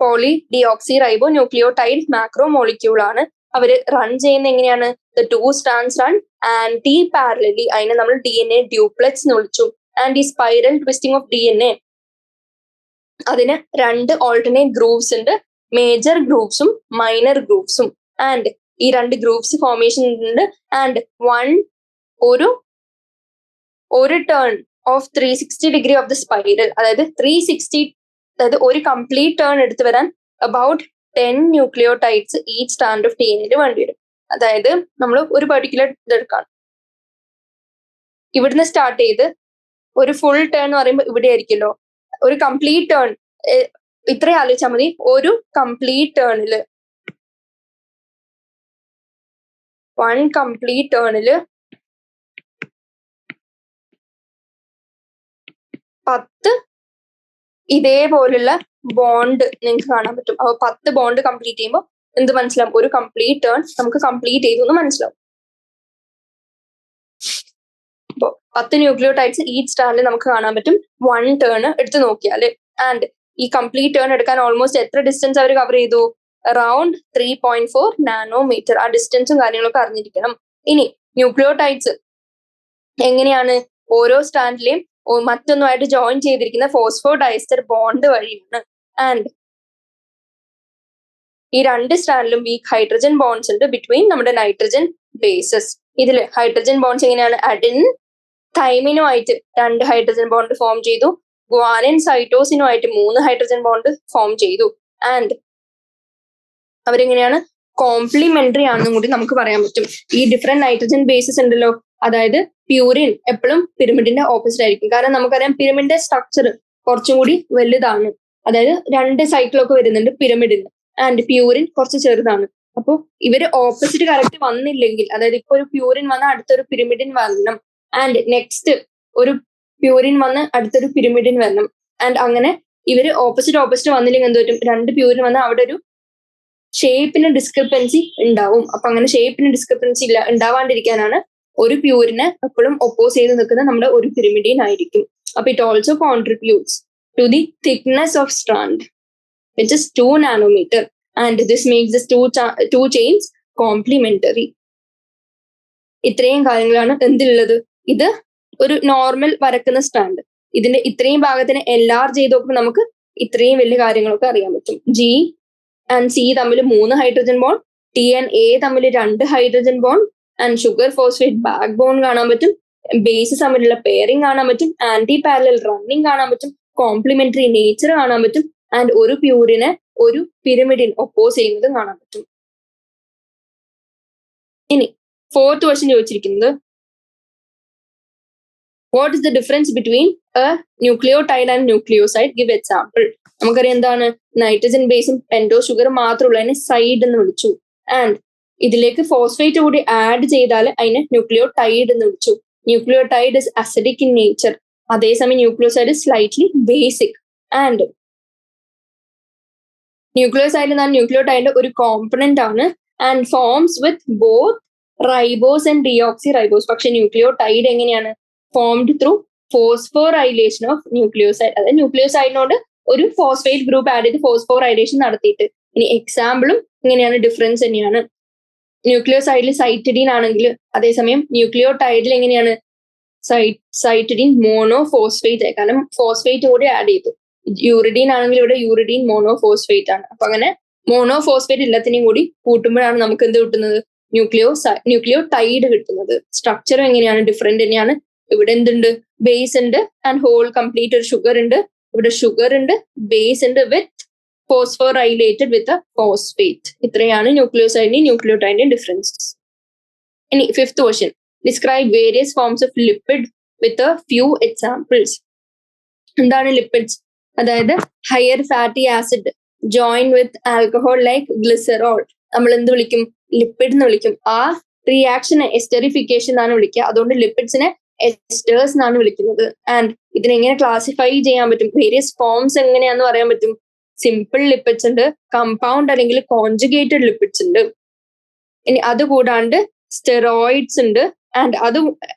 polydeoxyribonucleotide macromolecule ആണ്. അവര് റൺ ചെയ്യുന്ന എങ്ങനെയാണ്? The 2 strands run antiparallelly. അതിനെ നമ്മൾ DNA ഡ്യൂപ്ലെക്സ് എന്ന് വിളിച്ചു. ആൻഡ് ഈ സ്പൈറൽ ട്വിസ്റ്റിംഗ് ഓഫ് DNA അതിന് 2 ഓൾട്ടർനേറ്റ് ഗ്രൂവ്സ് ഉണ്ട്, മേജർ ഗ്രൂവ്സും മൈനർ ഗ്രൂവ്സും. ആൻഡ് ഈ 2 ഗ്രൂവ്സ് ഫോർമേഷൻ ഉണ്ട്. ആൻഡ് ഒരു turn of 360 degree of the spiral, അതായത് 360, അതായത് ഒരു കംപ്ലീറ്റ് ടേൺ എടുത്തു വരാൻ about 10 nucleotides each stand of DNA വേണ്ടി വരും. അതായത് നമ്മൾ ഒരു പെർട്ടിക്കുലർ ഇതെടുക്കാം, ഇവിടുന്ന് സ്റ്റാർട്ട് ചെയ്ത് ഒരു ഫുൾ ടേൺ എന്ന് പറയുമ്പോൾ ഇവിടെ ആയിരിക്കുമല്ലോ. ഒരു കംപ്ലീറ്റ് ടേൺ ഇത്രയും ആലോചിച്ചാൽ മതി. ഒരു കംപ്ലീറ്റ് ടേണില് 10 ഇതേപോലുള്ള ബോണ്ട് നിങ്ങൾക്ക് കാണാൻ പറ്റും. അപ്പൊ 10 ബോണ്ട് കംപ്ലീറ്റ് ചെയ്യുമ്പോൾ എന്ത് മനസ്സിലാവും? ഒരു കംപ്ലീറ്റ് ടേൺ നമുക്ക് കംപ്ലീറ്റ് ചെയ്തു എന്ന് മനസ്സിലാവും. അപ്പൊ 10 ന്യൂക്ലിയോടൈഡ്സ് ഈച്ച് സ്റ്റാൻഡിൽ നമുക്ക് കാണാൻ പറ്റും 1 ടേൺ എടുത്ത് നോക്കിയാല്. ആൻഡ് ഈ കംപ്ലീറ്റ് ടേൺ എടുക്കാൻ ഓൾമോസ്റ്റ് എത്ര ഡിസ്റ്റൻസ് അവർ കവർ ചെയ്തു? Around 3.4 nanometre. ആ ഡിസ്റ്റൻസും കാര്യങ്ങളൊക്കെ അറിഞ്ഞിരിക്കണം. ഇനി ന്യൂക്ലിയോടൈഡ്സ് എങ്ങനെയാണ്? ഓരോ സ്റ്റാൻഡിലെയും മറ്റൊന്നുമായിട്ട് ജോയിൻ ചെയ്തിരിക്കുന്ന ഫോസ്ഫോഡൈസ്റ്റർ ബോണ്ട് വഴിയാണ്. ആൻഡ് ഈ 2 സ്റ്റാൻഡിലും വീക്ക് ഹൈഡ്രജൻ ബോണ്ട്സ് ഉണ്ട് ബിറ്റ്വീൻ നമ്മുടെ നൈട്രജൻ ബേസസ്. ഇതിൽ ഹൈഡ്രജൻ ബോണ്ട്സ് എങ്ങനെയാണ്? അഡിനിൻ തൈമിനുമായിട്ട് 2 ഹൈഡ്രജൻ ബോണ്ട് ഫോം ചെയ്തു. ഗ്വാനിൻ സൈറ്റോസിനുമായിട്ട് 3 ഹൈഡ്രജൻ ബോണ്ട് ഫോം ചെയ്തു. ആൻഡ് അവരെങ്ങനെയാണ്? കോംപ്ലിമെന്ററി ആണെന്നും കൂടി നമുക്ക് പറയാൻ പറ്റും. ഈ ഡിഫറെന്റ് നൈട്രജൻ ബേസസ് ഉണ്ടല്ലോ, അതായത് പ്യൂരിൻ എപ്പോഴും പിരമിഡിന്റെ ഓപ്പോസിറ്റ് ആയിരിക്കും. കാരണം നമുക്കറിയാം പിരമിഡിന്റെ സ്ട്രക്ചർ കുറച്ചും കൂടി വലുതാണ്. അതായത് 2 സൈക്കിളൊക്കെ വരുന്നുണ്ട് പിരമിഡിന്. ആൻഡ് പ്യൂരിൻ കുറച്ച് ചെറുതാണ്. അപ്പോൾ ഇവര് ഓപ്പോസിറ്റ് കറക്റ്റ് വന്നില്ലെങ്കിൽ, അതായത് ഇപ്പൊ ഒരു പ്യൂരിൻ വന്ന് അടുത്തൊരു പിരമിഡിൻ വരണം, ആൻഡ് നെക്സ്റ്റ് ഒരു പ്യൂരിൻ വന്ന് അടുത്തൊരു പിരമിഡിൻ വരണം. ആൻഡ് അങ്ങനെ ഇവര് ഓപ്പോസിറ്റ് വന്നില്ലെങ്കിൽ എന്ത് പറ്റും? 2 പ്യൂരിൻ വന്ന് അവിടെ ഒരു ഷേപ്പിന് ഡിസ്ക്രിപ്പൻസി ഉണ്ടാവും. അപ്പൊ അങ്ങനെ ഷേപ്പിന് ഡിസ്ക്രിപ്പൻസി ഉണ്ടാവാണ്ടിരിക്കാനാണ് ഒരു പ്യൂരിനെ എപ്പോഴും ഒപ്പോസ് ചെയ്ത് നിൽക്കുന്ന നമ്മുടെ ഒരു പിരമിഡിൻ ആയിരിക്കും. അപ്പൊ it also contributes to the thickness of strand which is 2 nanometre. And this makes this two chains complementary. ഇത്രയും കാര്യങ്ങളാണ് എന്തുള്ളത്? ഇത് ഒരു നോർമൽ വരക്കുന്ന സ്ട്രാൻഡ്. ഇതിന്റെ ഇത്രയും ഭാഗത്തിന് എൻലാർജ് ചെയ്ത് നോക്കുമ്പോൾ നമുക്ക് ഇത്രയും വലിയ കാര്യങ്ങളൊക്കെ അറിയാൻ പറ്റും. G and C തമ്മിൽ 3 hydrogen bond, T and A തമ്മിൽ 2 hydrogen bond, and sugar phosphate backbone കാണാൻ പറ്റും. ബേസസ് തമ്മിലുള്ള പെയറിംഗ് കാണാൻ പറ്റും. ആന്റി പാരലൽ റണ്ണിങ് കാണാൻ പറ്റും. കോംപ്ലിമെന്ററി നേച്ചർ കാണാൻ പറ്റും. ആൻഡ് ഒരു പ്യൂരിനെ ഒരു പിരമിഡിൻ ഒപ്പോസ് ചെയ്യുന്നത് കാണാൻ പറ്റും. ഇനി 4th ക്വസ്റ്റ്യൻ ചോദിച്ചിരിക്കുന്നത്, what is the difference between A nucleotide and nucleoside? Give example. നമുക്കറിയാം എന്താണ്, നൈട്രജൻ ബേസും പെൻഡോ ഷുഗർ മാത്രമുള്ള അതിനെ സൈഡ് എന്ന് വിളിച്ചു. ആൻഡ് ഇതിലേക്ക് ഫോസ്ഫേറ്റ് കൂടി ആഡ് ചെയ്താൽ അതിനെ ന്യൂക്ലിയോടൈഡ് എന്ന് വിളിച്ചു. Nucleotide is acidic in nature. അതേസമയം nucleoside is slightly basic. And nucleoside എന്നാണ് ന്യൂക്ലിയോടൈഡിന്റെ ഒരു കോമ്പണന്റ് ആണ് and forms with both ribose and deoxyribose. പക്ഷെ ന്യൂക്ലിയോടൈഡ് എങ്ങനെയാണ് formed through phosphorylation of nucleoside. അതായത് ന്യൂക്ലിയോസൈഡിനോട് ഒരു ഫോസ്ഫേറ്റ് ഗ്രൂപ്പ് ആഡ് ചെയ്ത് ഫോസ്ഫോറൈലേഷൻ നടത്തിയിട്ട്. ഇനി എക്സാമ്പിളും ഇങ്ങനെയാണ്, ഡിഫറൻസ് തന്നെയാണ്. ന്യൂക്ലിയോസൈഡിൽ സൈറ്റിഡീൻ ആണെങ്കിൽ അതേസമയം ന്യൂക്ലിയോടൈഡിൽ എങ്ങനെയാണ് സൈറ്റിഡീൻ മോണോഫോസ്ഫേറ്റ് ആയി, കാരണം ഫോസ്ഫേറ്റ് കൂടി ആഡ് ചെയ്തു. യൂറിഡീൻ ആണെങ്കിൽ ഇവിടെ യൂറിഡീൻ മോണോഫോസ്ഫേറ്റ് ആണ്. അപ്പൊ അങ്ങനെ മോണോഫോസ്ഫേറ്റ് എല്ലാത്തിനെയും കൂടി കൂട്ടുമ്പോഴാണ് നമുക്ക് എന്ത് കിട്ടുന്നത്, ന്യൂക്ലിയോടൈഡ് കിട്ടുന്നത്. സ്ട്രക്ചർ എങ്ങനെയാണ്, ഡിഫറെന്റ് തന്നെയാണ്. ഇവിടെ എന്തുണ്ട്, ബേസ് ഉണ്ട് ആൻഡ് ഹോൾ കംപ്ലീറ്റ് ഒരു ഷുഗർ ഉണ്ട്. ഇവിടെ ഷുഗർ ഉണ്ട്, ബേസ് ഉണ്ട് വിത്ത് ഫോസ്ഫോറൈലേറ്റഡ് വിത്ത് ഫോസ്ഫേറ്റ്. ഇത്രയാണ് ന്യൂക്ലിയോസൈഡിന്റെയും ന്യൂക്ലിയോടൈഡിന്റെയും ഡിഫറൻസസ്. ഇനി fifth question, describe various forms of lipid with a few examples. എന്താണ് ലിപ്പിഡ്സ്? അതായത് higher fatty acid join with alcohol like glycerol നമ്മൾ എന്ത് വിളിക്കും, ലിപ്പിഡ് എന്ന് വിളിക്കും. ആ റിയാക്ഷനെ എസ്റ്ററിഫിക്കേഷൻ എന്നാണ് വിളിക്കുക. അതുകൊണ്ട് ലിപ്പിഡ്സിനെ എസ്റ്റേഴ്സ് എന്നാണ് വിളിക്കുന്നത്. ആൻഡ് ഇതിനെങ്ങനെ ക്ലാസിഫൈ ചെയ്യാൻ പറ്റും, വേരിയസ് ഫോംസ് എങ്ങനെയാന്ന് പറയാൻ പറ്റും. സിമ്പിൾ ലിപ്പിഡ്സ് ഉണ്ട്, കമ്പൗണ്ട് അല്ലെങ്കിൽ കോൺജുഗേറ്റഡ് ലിപ്പിഡ്സ് ഉണ്ട്. ഇനി അതുകൂടാണ്ട് സ്റ്റെറോയിഡ്സ് ഉണ്ട് ആൻഡ്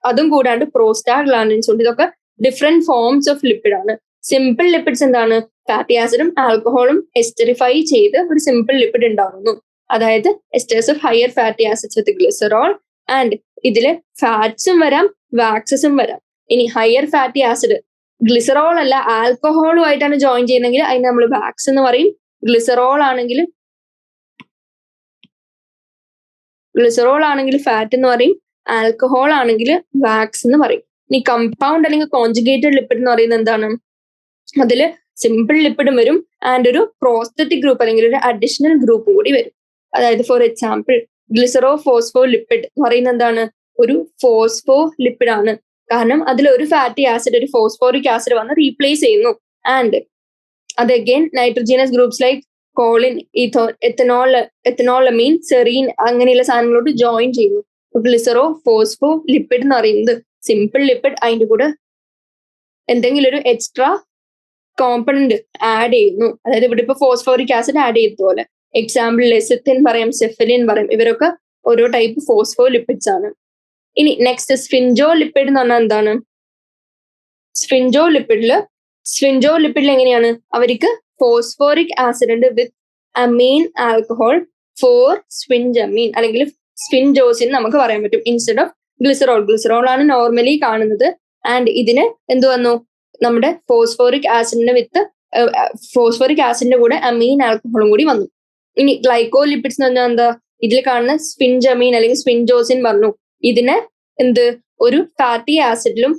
അതും കൂടാണ്ട് പ്രോസ്റ്റാഗ്ലാൻഡിൻസ് ഉണ്ട്. ഇതൊക്കെ ഡിഫറെന്റ് ഫോംസ് ഓഫ് ലിപ്പിഡ് ആണ്. സിമ്പിൾ ലിപ്പിഡ്സ് എന്താണ്, ഫാറ്റി ആസിഡും ആൽക്കഹോളും എസ്റ്ററിഫൈ ചെയ്ത് ഒരു സിമ്പിൾ ലിപ്പിഡ് ഉണ്ടാകുന്നു. അതായത് എസ്റ്റേഴ്സ് of higher fatty acids with glycerol. And ഇതില് ഫാറ്റ്സും വരാം വാക്സസും വരാം. ഇനി ഹയർ ഫാറ്റി ആസിഡ് ഗ്ലിസറോൾ അല്ല ആൽക്കഹോളും ആയിട്ടാണ് ജോയിൻ ചെയ്യുന്നതെങ്കിൽ അതിന് നമ്മൾ വാക്സ് എന്ന് പറയും. ഗ്ലിസറോൾ ആണെങ്കിൽ ഫാറ്റ് എന്ന് പറയും, ആൽക്കഹോൾ ആണെങ്കിൽ വാക്സ് എന്ന് പറയും. ഇനി കമ്പൗണ്ട് അല്ലെങ്കിൽ കോൺജുഗേറ്റഡ് ലിപ്പിഡ് എന്ന് പറയുന്നത് എന്താണ്, അതില് സിമ്പിൾ ലിപ്പിഡും വരും ആൻഡ് ഒരു പ്രോസ്തറ്റിക് ഗ്രൂപ്പ് അല്ലെങ്കിൽ ഒരു അഡീഷണൽ ഗ്രൂപ്പ് കൂടി വരും. അതായത് for example glycero phospho lipid എന്ന് പറയുന്നത് എന്താണ്, ഒരു ഫോസ്ഫോ ലിപ്പിഡ് ആണ്. കാരണം അതിൽ ഒരു ഫാറ്റി ആസിഡ് ഒരു ഫോസ്ഫോറിക് ആസിഡ് വന്ന് റീപ്ലേസ് ചെയ്യുന്നു. ആൻഡ് അത് again nitrogenous groups like choline, ethanolamine, serine അങ്ങനെയുള്ള സാധനങ്ങളോട് ജോയിൻ ചെയ്യുന്നു. ഗ്ലിസറോ ഫോസ്ഫോ ലിപ്പിഡ് എന്ന് പറയുന്നത് സിമ്പിൾ ലിപ്പിഡ്, അതിന്റെ കൂടെ എന്തെങ്കിലും ഒരു എക്സ്ട്രാ കോമ്പണന്റ് ആഡ് ചെയ്യുന്നു. അതായത് ഇവിടെ ഇപ്പൊ ഫോസ്ഫോറിക് ആസിഡ് ആഡ് ചെയ്തതുപോലെ. എക്സാമ്പിൾ ലെസിത്തിൻ പറയാം, സെഫലിൻ പറയാം. ഇവരൊക്കെ ഓരോ ടൈപ്പ് ഫോസ്ഫോ ലിപ്പിഡ്സ് ആണ്. ഇനി നെക്സ്റ്റ് സ്ഫിൻജോ ലിപ്പിഡ് എന്ന് പറഞ്ഞാൽ എന്താണ്, സ്ഫിൻജോ ലിപ്പിഡിൽ എങ്ങനെയാണ്, അവർക്ക് ഫോസ്ഫോറിക് ആസിഡ് ഉണ്ട് വിത്ത് അമീൻ ആൽക്കഹോൾ ഫോർ സ്ഫിൻജമീൻ അല്ലെങ്കിൽ സ്ഫിൻജോസിൻ നമുക്ക് പറയാൻ പറ്റും ഇൻസ്റ്റെഡ് ഓഫ് ഗ്ലിസറോൾ ആണ് നോർമലി കാണുന്നത്. ആൻഡ് ഇതിന് എന്ത് വന്നു, നമ്മുടെ ഫോസ്ഫോറിക് ആസിഡിന്റെ കൂടെ അമീൻ ആൽക്കഹോളും കൂടി വന്നു. ഇനി ഗ്ലൈക്കോ ലിപ്പിഡ്സ് എന്ന് പറഞ്ഞാൽ എന്താ, ഇതിൽ കാണുന്ന സ്ഫിൻജമീൻ അല്ലെങ്കിൽ സ്ഫിൻജോസിൻ പറഞ്ഞു. ഇതിനെ ഒരു ഫാറ്റി ആസിഡിലും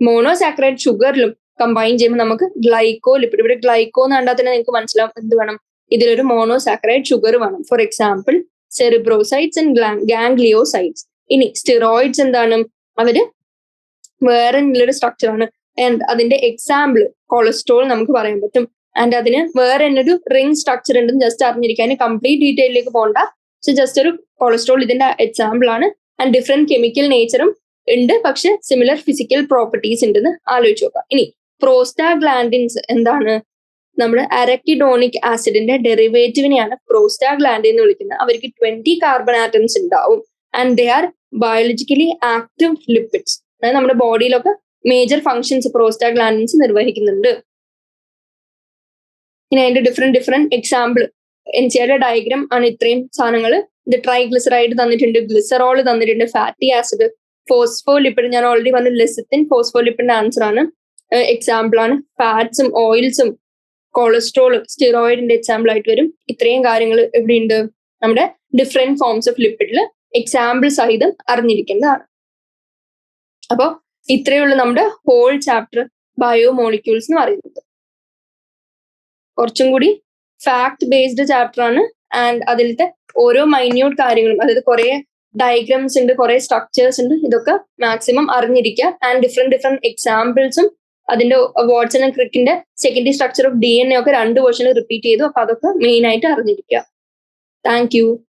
മോണോസാക്കറൈഡ് ഷുഗറിലും കമ്പൈൻ ചെയ്യുമ്പോൾ നമുക്ക് ഗ്ലൈക്കോ ലിപ്പിഡ്. ഇവിടെ ഗ്ലൈക്കോ എന്ന് കണ്ടാൽ തന്നെ നിങ്ങൾക്ക് മനസ്സിലാവും എന്ത് വേണം, ഇതിലൊരു മോണോസാക്കറൈഡ് ഷുഗർ വേണം. For example cerebrosides and gangliosides. ഇനി സ്റ്റിറോയിഡ്സ് എന്താണ്, അവര് വേറെ ഒരു സ്ട്രക്ചർ ആണ്. ആൻഡ് അതിന്റെ എക്സാമ്പിൾ കൊളസ്ട്രോൾ നമുക്ക് പറയാൻ പറ്റും. ആൻഡ് അതിന് വേറെ തന്നെ ഒരു റിംഗ് സ്ട്രക്ചർ ഉണ്ടെന്ന് ജസ്റ്റ് അറിഞ്ഞിരിക്കാൻ, കംപ്ലീറ്റ് ഡീറ്റെയിലേക്ക് പോകണ്ട. പക്ഷെ ജസ്റ്റ് ഒരു കൊളസ്ട്രോൾ ഇതിന്റെ എക്സാമ്പിൾ ആണ്. ആൻഡ് ഡിഫറെന്റ് കെമിക്കൽ നേച്ചറും ഉണ്ട്, പക്ഷെ സിമിലർ ഫിസിക്കൽ പ്രോപ്പർട്ടീസ് ഉണ്ടെന്ന് ആലോചിച്ച് നോക്കാം. ഇനി പ്രോസ്റ്റാഗ്ലാൻഡിൻസ് എന്താണ്, നമ്മുടെ അരക്കിഡോണിക് ആസിഡിന്റെ ഡെറിവേറ്റീവിനെയാണ് പ്രോസ്റ്റാഗ്ലാൻഡിൻ എന്ന് വിളിക്കുന്നത്. അവർക്ക് 20 കാർബൺ ആറ്റംസ് ഉണ്ടാവും and they R biologically active lipids. അതായത് നമ്മുടെ ബോഡിയിലൊക്കെ മേജർ ഫങ്ഷൻസ് പ്രോസ്റ്റാഗ്ലാൻഡിൻസ് നിർവഹിക്കുന്നുണ്ട്. ഇനി അതിന്റെ ഡിഫറെന്റ് എക്സാമ്പിൾ എൻസിആർടി ഡയഗ്രാം ആണ് ഇത്രയും സാധനങ്ങൾ. ഇത് ട്രൈഗ്ലിസറൈഡ് തന്നിട്ടുണ്ട്, ഗ്ലിസറോൾ തന്നിട്ടുണ്ട്, ഫാറ്റി ആസിഡ്, ഫോസ്ഫോ ലിപ്പിഡ് ഞാൻ ഓൾറെഡി പറഞ്ഞു, ലെസിത്തിൻ ഫോസ്ഫോ ലിപ്പിഡിന്റെ ആൻസർ ആണ്, എക്സാമ്പിൾ ആണ്. ഫാറ്റ്സും ഓയിൽസും കൊളസ്ട്രോൾ സ്റ്റിറോയിഡിന്റെ എക്സാമ്പിൾ ആയിട്ട് വരും. ഇത്രയും കാര്യങ്ങൾ എവിടെയുണ്ട്, നമ്മുടെ ഡിഫറെന്റ് ഫോംസ് ഓഫ് ലിപ്പിഡിൽ എക്സാമ്പിൾ സഹിതം അറിഞ്ഞിരിക്കേണ്ടതാണ്. അപ്പൊ ഇത്രയുള്ള നമ്മുടെ ഹോൾ ചാപ്റ്റർ ബയോമോളിക്യൂൾസ് എന്ന് പറയുന്നത്. കുറച്ചും കൂടി ഫാക്ട് ബേസ്ഡ് ചാപ്റ്റർ ആണ്. ആൻഡ് അതിലത്തെ ഓരോ മൈന്യൂട്ട് കാര്യങ്ങളും, അതായത് കുറെ ഡയഗ്രാംസ് ഉണ്ട്, കുറെ സ്ട്രക്ചേഴ്സ് ഉണ്ട്. ഇതൊക്കെ മാക്സിമം അറിഞ്ഞിരിക്കുക. ആൻഡ് ഡിഫറെന്റ് എക്സാമ്പിൾസും അതിന്റെ വാട്സൺ ആൻഡ് ക്രിക്കിന്റെ സെക്കൻഡറി സ്ട്രക്ചർ ഓഫ് DNA ഒക്കെ 2 വേർഷനിൽ റിപ്പീറ്റ് ചെയ്തു. അപ്പൊ അതൊക്കെ മെയിൻ ആയിട്ട് അറിഞ്ഞിരിക്കുക. Thank you.